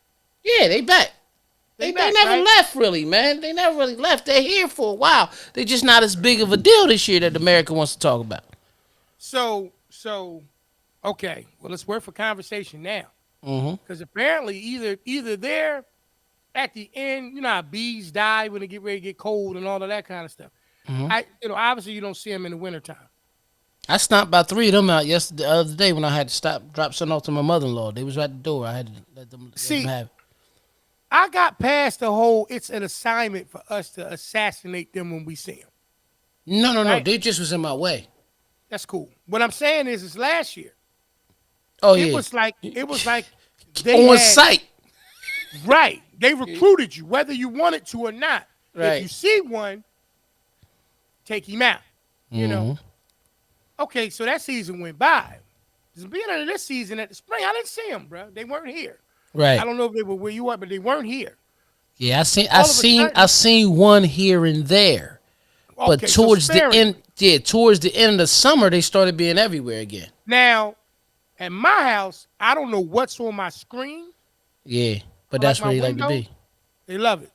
Yeah, they back. They back, never right? left, really, man. They never really left. They're here for a while. They're just not as big of a deal this year that America wants to talk about. So, okay. Well, let's work for conversation now. Because apparently, either they're at the end. You know how bees die when they get ready to get cold and all of that kind of stuff. Obviously you don't see them in the wintertime. I stomped about 3 of them out the other day when I had to drop something off to my mother-in-law. They was right at the door. I had to let them have it. I got past the whole it's an assignment for us to assassinate them when we see them. No. Right? They just was in my way. That's cool. What I'm saying is last year. Oh, it yeah. was like they on site. Right. They recruited you, whether you wanted to or not. Right. If you see one, take him out. You know. Okay, so that season went by. The beginning of this season at the spring, I didn't see them, bro. They weren't here. Right. I don't know if they were where you are, but they weren't here. Yeah, I seen one here and there. Okay, but towards the end of the summer, they started being everywhere again. Now, at my house, I don't know what's on my screen. Yeah, but that's where they like to be. They love it,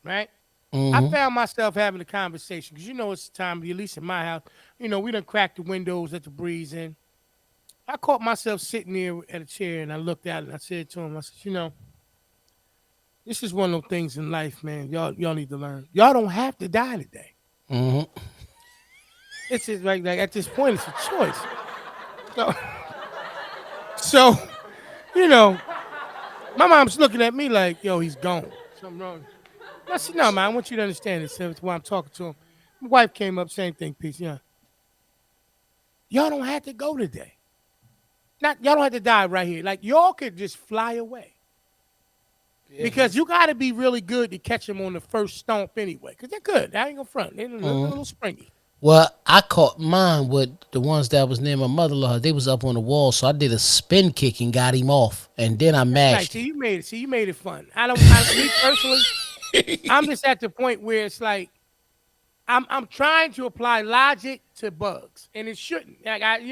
right? I found myself having a conversation because it's the time, at least in my house, we done cracked the windows, let the breeze in. I caught myself sitting there at a chair and I looked out and I said to him, I said, this is one of those things in life, man. Y'all need to learn. Y'all don't have to die today. It's just like at this point, it's a choice. So, my mom's looking at me like, yo, he's gone. Something wrong. I said, no, man, I want you to understand this. That's why I'm talking to him. My wife came up, same thing, peace. Yeah. Y'all don't have to go today. Y'all don't have to die right here. Like, y'all could just fly away. Yeah. Because you got to be really good to catch them on the first stomp anyway. Because they're good. I ain't going to front. They're a little springy. Well, I caught mine with the ones that was near my mother-in-law. They was up on the wall, so I did a spin kick and got him off. And then I mashed him. You made it fun. Me personally, I'm just at the point where it's like, I'm trying to apply logic to bugs, and it shouldn't. Like I'm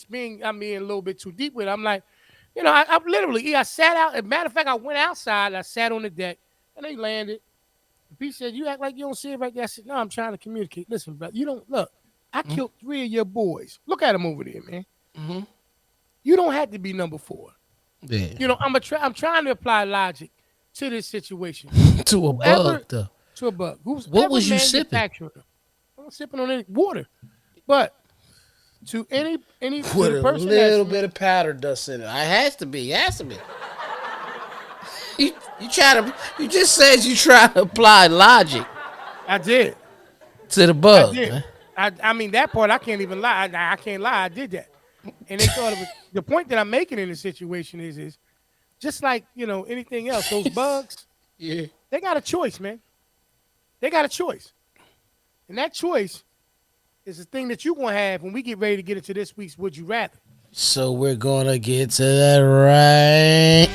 being a little bit too deep with it. I'm like, I literally, I sat out. As a matter of fact, I went outside. I sat on the deck, and they landed. He said, "You act like you don't see it right there." I said, "No, I'm trying to communicate. Listen, bro, you don't look. I killed 3 of your boys. Look at them over there, man. You don't have to be number 4. Yeah. I'm trying to apply logic to this situation. To a bug, though. To a bug. What was you sipping? I'm sipping on any water, but to any with a little bit of powder dust in it. It has to be. You just said you try to apply logic. I did. To the bug. I did. Man. I mean that part I can't even lie. I can't lie. I did that, and they thought it was the point that I'm making in this situation is just like anything else. Those bugs, yeah, they got a choice, man. They got a choice. And that choice is the thing that you're going to have when we get ready to get into this week's Would You Rather. So we're going to get to that right.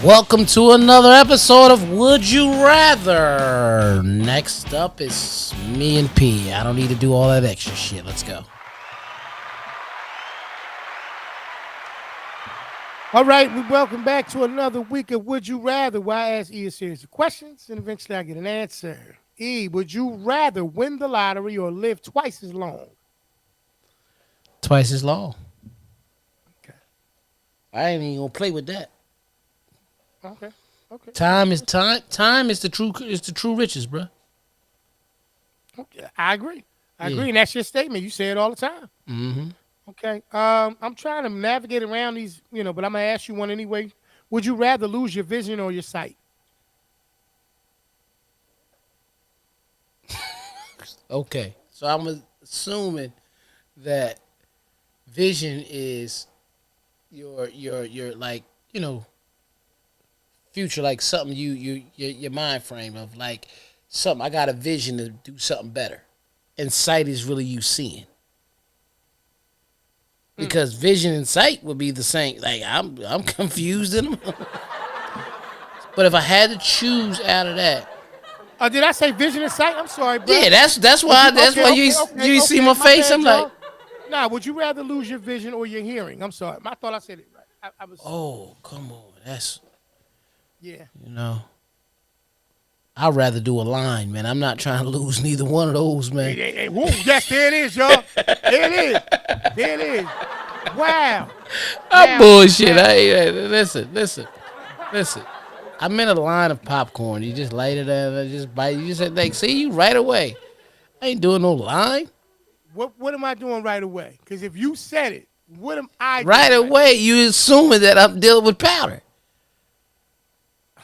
Welcome to another episode of Would You Rather. Next up is me and P. I don't need to do all that extra shit. Let's go. All right, we welcome back to another week of Would You Rather, where I ask E a series of questions, and eventually I get an answer. E, would you rather win the lottery or live twice as long? Twice as long. Okay. I ain't even going to play with that. Okay. Okay. Time is time. Time is the true riches, bro. Okay. I agree. I Yeah. agree, and that's your statement. You say it all the time. Mm-hmm. Okay. I'm trying to navigate around these, but I'm gonna ask you one anyway. Would you rather lose your vision or your sight? Okay. So I'm assuming that vision is your like future, like something your mind frame of like something. I got a vision to do something better, and sight is really you seeing. Because vision and sight would be the same. Like I'm confused in them. But if I had to choose out of that, Did I say vision and sight? I'm sorry, bro. yeah, that's Would why you? that's Okay. why Okay. Okay. you see Okay. my My face. bad, I'm like, y'all. Nah. Would you rather lose your vision or your hearing? I'm sorry. I thought I said it right. I was. oh come on, that's Yeah. you know. I'd rather do a line, man. I'm not trying to lose neither one of those, Hey, man. hey, hey, whoa, yes, there it is, y'all. There it is. There it is. Wow. I'm Now, bullshit. now, Listen. I'm in a line of popcorn. You just light it up and just bite. You just like see you right away. I ain't doing no line. what am I doing right away? Because if you said it, what am I Right doing right away, you assuming that I'm dealing with powder.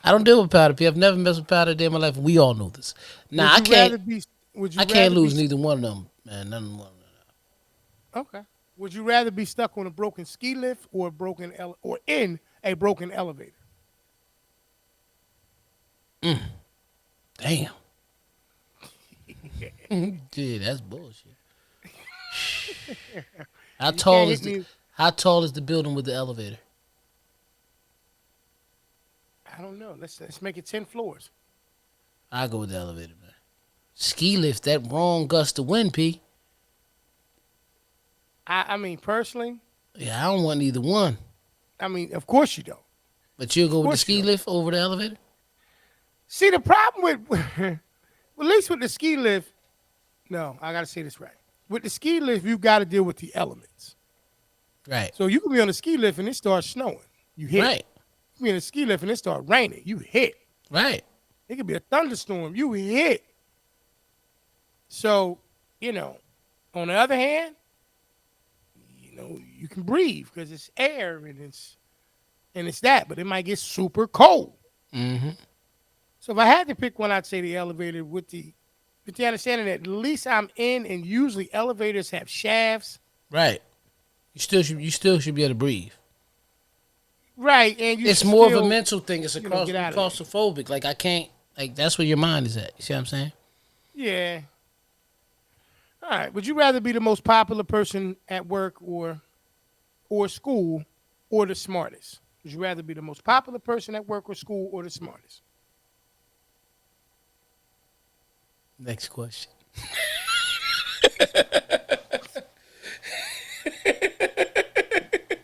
I don't deal with powder. People, I've never messed with powder a day in my life. We all know this. Nah, Would I you can't. rather be? Would you I can't rather be? lose neither one of them, man. None of them. Okay. Would you rather be stuck on a broken ski lift or or in a broken elevator? Damn. Yeah, that's bullshit. How You tall can't is hit the me. How tall is the building with the elevator? I don't know. Let's make it 10 floors. I go with the elevator, man. Ski lift, that wrong gust of wind, P. I mean, personally, Yeah, I don't want either one. I mean, of course you don't. But you'll go Of with the course you ski don't. lift over the elevator? See, the problem with, at least with the ski lift, no, I got to say this right. With the ski lift, you got to deal with the elements. Right. So you can be on the ski lift and it starts snowing. You hit. Right. You can be on the ski lift and it starts raining. You hit. Right. It could be a thunderstorm. You hit. So, on the other hand, you can breathe because it's air and it's that, but it might get super cold. Mm-hmm. So if I had to pick one, I'd say the elevator with the understanding that at least I'm in, and usually elevators have shafts. Right. You still should be able to breathe. Right, and you It's should more of still, a mental thing. It's get out of there. claustrophobic. Like I can't. Like that's where your mind is at. You see what I'm saying? Yeah. All right. Would you rather be the most popular person at work or school, or the smartest? Would you rather be the most popular person at work or school, or the smartest? Next question.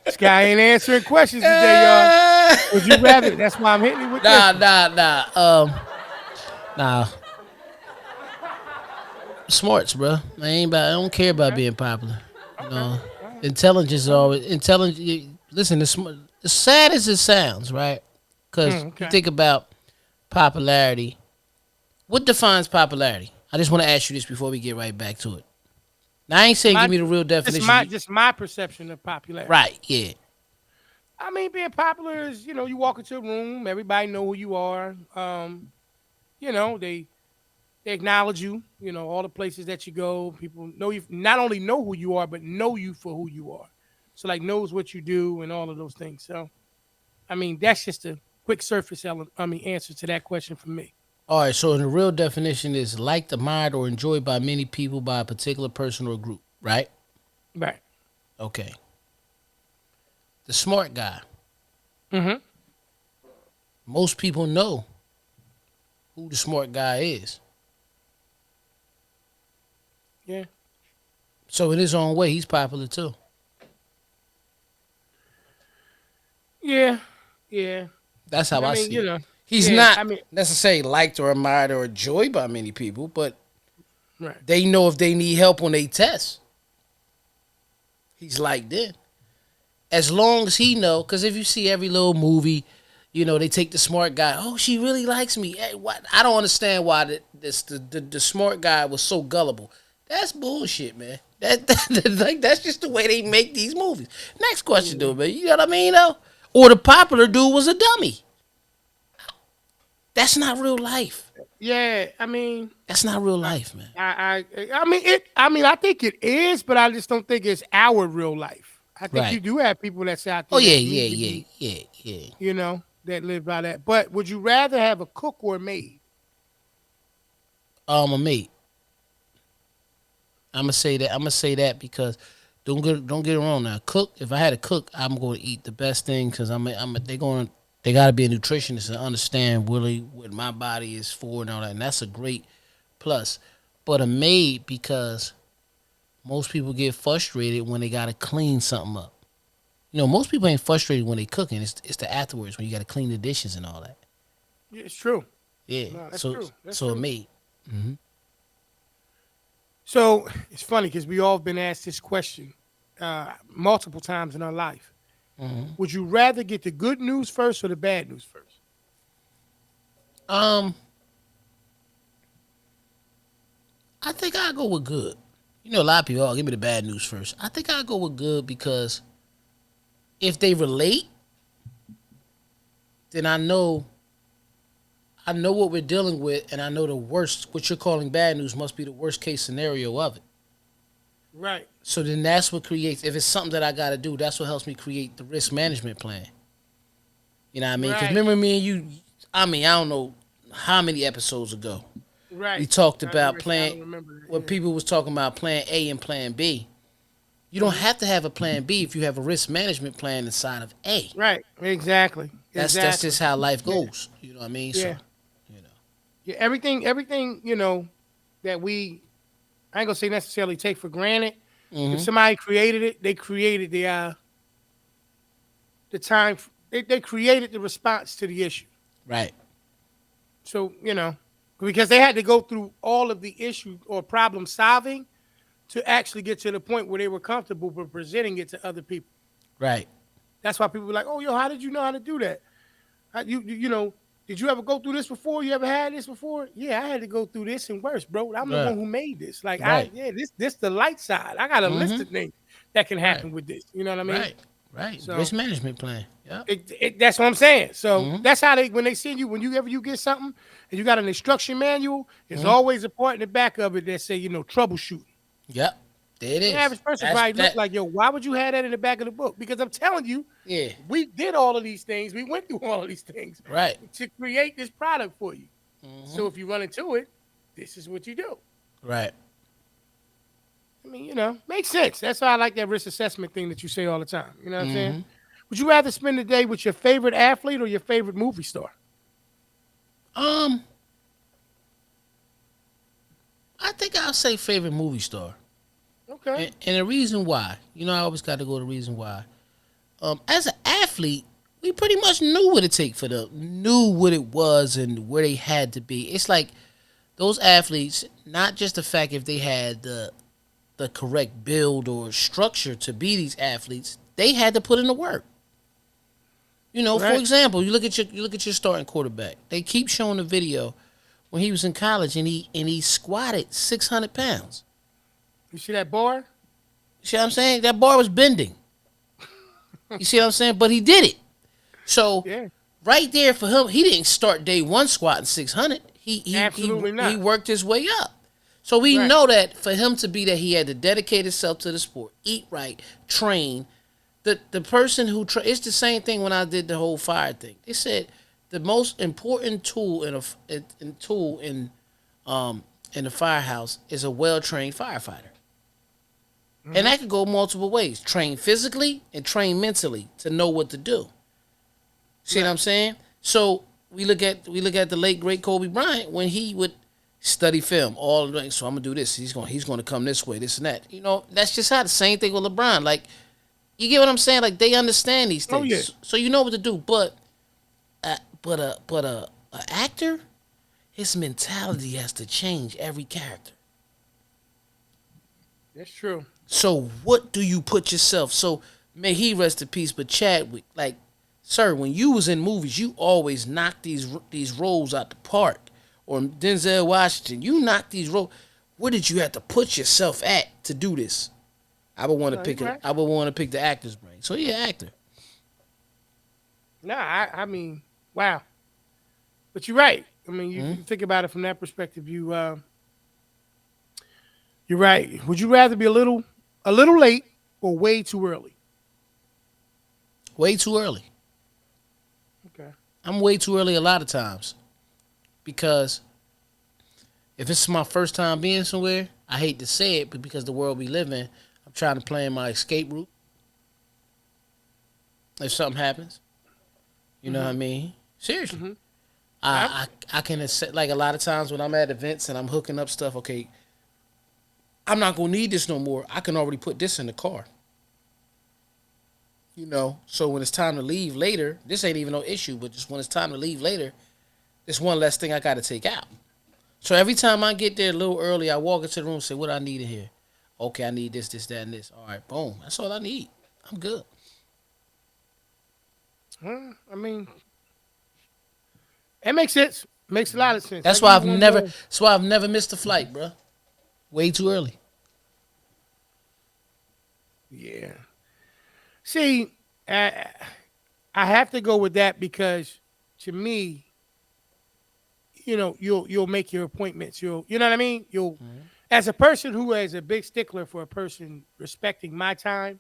This guy ain't answering questions today, y'all. Would you rather? That's why I'm hitting you with Nah, this. nah. Smarts, bro. I don't care about being popular. No, intelligence is always intelligent. Listen, as sad as it sounds, right? Because Okay. you think about popularity. What defines popularity? I just want to ask you this before we get right back to it. Now, I ain't saying give me the real definition. Just my perception of popularity. Right? Yeah. I mean, being popular is, you walk into a room, everybody know who you are. They acknowledge you. All the places that you go, people know you. Not only know who you are, but know you for who you are. So, like, knows what you do and all of those things. So, I mean, that's just a quick surface answer to that question for me. All right. So, the real definition is liked, admired, or enjoyed by many people by a particular person or group. Right? Right. Okay. The smart guy. Mm-hmm. Most people know who the smart guy is. Yeah. So in his own way, he's popular too. Yeah. Yeah. That's how I see it. He's Yeah. not I mean, necessarily liked or admired or enjoyed by many people, but right. they know if they need help on they test, he's liked it. As long as he know, because if you see every little movie, You know, they take the smart guy. Oh, she really likes me. Hey, what? I don't understand why the smart guy was so gullible. That's bullshit, man. Like that's just the way they make these movies. Next question, though, man. You know what I mean, though? Or the popular dude was a dummy. That's not real life. Yeah, I mean, That's not real life, man. I mean it. I mean, I think it is, but I just don't think it's our real life. I think you Right. do have people that's out Oh there yeah, that yeah, need to yeah, be, yeah, yeah. that live by that. But would you rather have a cook or a maid? A mate. I'm gonna say that. I'm gonna say that because don't get it wrong now. Cook. If I had a cook, I'm going to eat the best thing because they got to be a nutritionist and understand really what my body is for and all that. And that's a great plus. But a maid because most people get frustrated when they got to clean something up. You know, most people ain't frustrated when they cooking. It's the afterwards when you got to clean the dishes and all that. Yeah, it's true. Yeah. No, that's So true. That's so a true. maid. So it's funny because we all been asked this question multiple times in our life. Would you rather get the good news first or the bad news first? Um, I think I'll go with good. You know, a lot of people, give me the bad news first. I think I'll go with good because if they relate, then I know what we're dealing with, and I know the worst. What you're calling bad news must be the worst case scenario of it. Right. So then that's what creates. If it's something that I got to do, that's what helps me create the risk management plan. You know what I mean? Because Right. remember me and you. I mean, I don't know how many episodes ago we Right. talked I about don't plan. remember that. When Yeah. people was talking about plan A and plan B. You don't have to have a plan B if you have a risk management plan inside of A. Right. Exactly. That's Exactly. just how life Yeah. goes. You know what I mean? So Yeah. you know. Yeah. Everything, that we, I ain't gonna say necessarily take for granted. If Hmm. somebody created it, they created the time. They created the response to the issue. Right. So because they had to go through all of the issue or problem solving to actually get to the point where they were comfortable with presenting it to other people. Right. That's why people were like, "Oh, yo, how did you know how to do that? Did you ever go through this before? You ever had this before? Yeah, I had to go through this and worse, bro. I'm the Right. one who made this. Like, Right. this the light side. I got a list Hmm. of things that can Right. happen with this. You know what I mean? Right. Right. So Risk management plan. Yep. that's what I'm saying. So Hmm. that's how when they send you whenever you get something and you got an instruction manual, there's Hmm. always a part in the back of it that say troubleshooting. Yep. There it The is. average person That's probably look that. like, yo, why would you have that in the back of the book? Because I'm telling you, Yeah. we did all of these things. We went through all of these things Right. to create this product for you. Hmm. So if you run into it, this is what you do. Right. I mean, makes sense. That's why I like that risk assessment thing that you say all the time. You know what I'm saying? Hmm. Would you rather spend the day with your favorite athlete or your favorite movie star? Um, I think I'll say favorite movie star, Okay. and the reason why. I always got to go to the reason why. As an athlete, we pretty much knew what it take for them, knew what it was and where they had to be. It's like those athletes, not just the fact if they had the correct build or structure to be these athletes, they had to put in the work. For Right. example, you look at your starting quarterback. They keep showing the video when he was in college and he squatted 600 pounds. You see that bar? You see what I'm saying? That bar was bending. You see what I'm saying? But he did it. So Yeah. right there for him, he didn't start day one squatting 600. He Absolutely he not. worked his way up. So we Right. know that for him to be that, he had to dedicate himself to the sport, eat right, train. The person who it's the same thing when I did the whole fire thing. They said the most important tool in the firehouse is a well trained firefighter. And that could go multiple ways. Train physically and train mentally to know what to do. See what I'm saying? So we look at the late great Kobe Bryant when he would study film all the way. So I'm gonna do this. He's gonna come this way, this and that. That's just how the same thing with LeBron. Like, you get what I'm saying? Like, they understand these Oh things, yeah. so you know what to do. But a actor, his mentality has to change every character. That's true. So what do you put yourself? So may he rest in peace. But Chadwick, like, Sir, when you was in movies, you always knocked these roles out the park. Or Denzel Washington, you knocked these roles. Where did you have to put yourself at to do this? I would want to No, pick you're right. I would want to pick the actor's brain. So yeah, actor. No, I mean, wow. But you're right. I mean, you think about it from that perspective. You're right. Would you rather be a little late or way too early? Way too early. Okay. I'm way too early a lot of times because if it's my first time being somewhere, I hate to say it, but because the world we live in, I'm trying to plan my escape route. If something happens, you know what I mean? Seriously. Mm-hmm. I can accept, like a lot of times when I'm at events and I'm hooking up stuff. Okay, I'm not gonna need this no more. I can already put this in the car. You know, so when it's time to leave later, this ain't even no issue. But just when it's time to leave later, it's one less thing I got to take out. So every time I get there a little early, I walk into the room and say, "What I need in here?" Okay, I need this, this, that, and this. All right, boom. That's all I need. I'm good. I mean, it makes sense. Makes a lot of sense. I That's give why you I've one never. more. That's why I've never missed a flight, bro. Way too early. Yeah. See, I have to go with that because to me, you'll make your appointments. You know what I mean? You'll as a person who is a big stickler for a person respecting my time,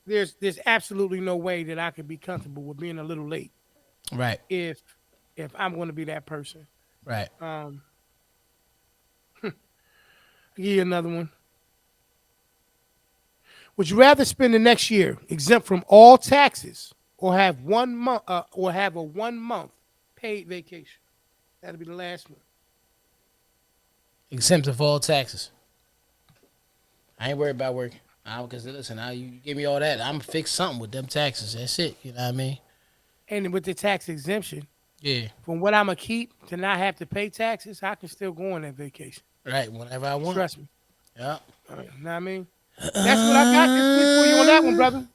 there's absolutely no way that I could be comfortable with being a little late Right. if I'm going to be that person. Right. Um, I'll give you another one. Would you rather spend the next year exempt from all taxes or have 1 month or have a 1 month paid vacation? That'll be the last one. Exempt of all taxes. I ain't worried about working. Because listen, now you give me all that, I'm gonna fix something with them taxes. That's it. You know what I mean? And with the tax exemption, Yeah. from what I'm gonna keep to not have to pay taxes, I can still go on that vacation. Right. Whenever I want. Trust me. Yeah. You know what I mean? That's what I got this week for you on that one, brother.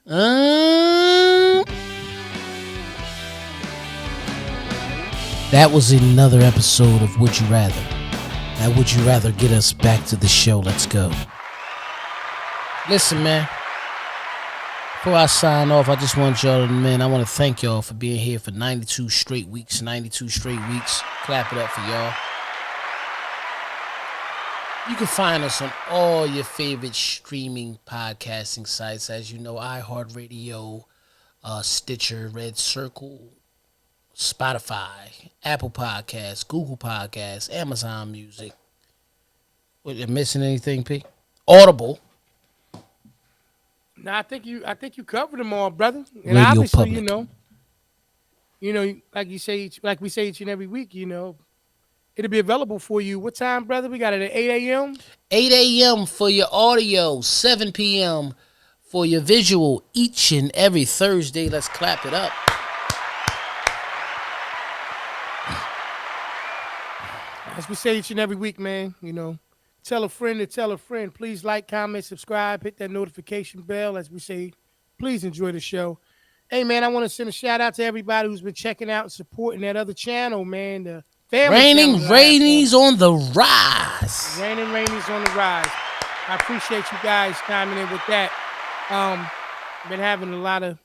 That was another episode of Would You Rather. Now, would you rather get us back to the show? Let's go. Listen, man. Before I sign off, I just want y'all to, man, I want to thank y'all for being here for 92 straight weeks. 92 straight weeks. Clap it up for y'all. You can find us on all your favorite streaming podcasting sites. As you know, iHeartRadio, Stitcher, Red Circle, Spotify, Apple Podcasts, Google Podcasts, Amazon Music. What, you missing anything, P? Audible. No, I think you covered them all, brother. And Radio obviously, Public. like like we say each and every week, it'll be available for you. What time, brother? We got it at 8 a.m. 8 a.m. for your audio, 7 p.m. for your visual each and every Thursday. Let's clap it up. As we say each and every week, man, tell a friend to tell a friend. Please like, comment, subscribe, hit that notification bell. As we say, please enjoy the show. Hey, man, I want to send a shout out to everybody who's been checking out and supporting that other channel, man. The family Raining channel. Rainies on the rise. Raining Rainies on the rise. I appreciate you guys chiming in with that. Been having a lot of,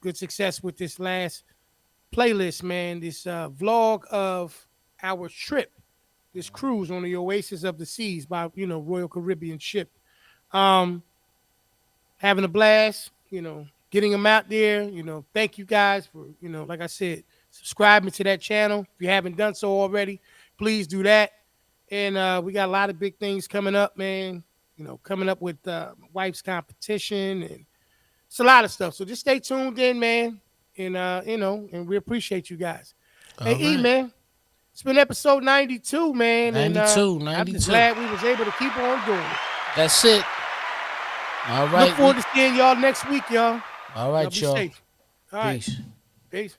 good success with this last playlist, man. This vlog of our trip, this cruise on the Oasis of the Seas by, Royal Caribbean ship. Having a blast, getting them out there. Thank you guys for, like I said, subscribing to that channel. If you haven't done so already, please do that. And we got a lot of big things coming up, man. Coming up with my wife's competition, and it's a lot of stuff. So just stay tuned in, man. And and we appreciate you guys. Hey, All E, right. man, it's been episode 92, man. 92, and 92. I'm just glad we was able to keep on doing it. That's it. All right. Look forward to seeing y'all next week, y'all. All right, Be y'all. safe. All right. Peace. Peace.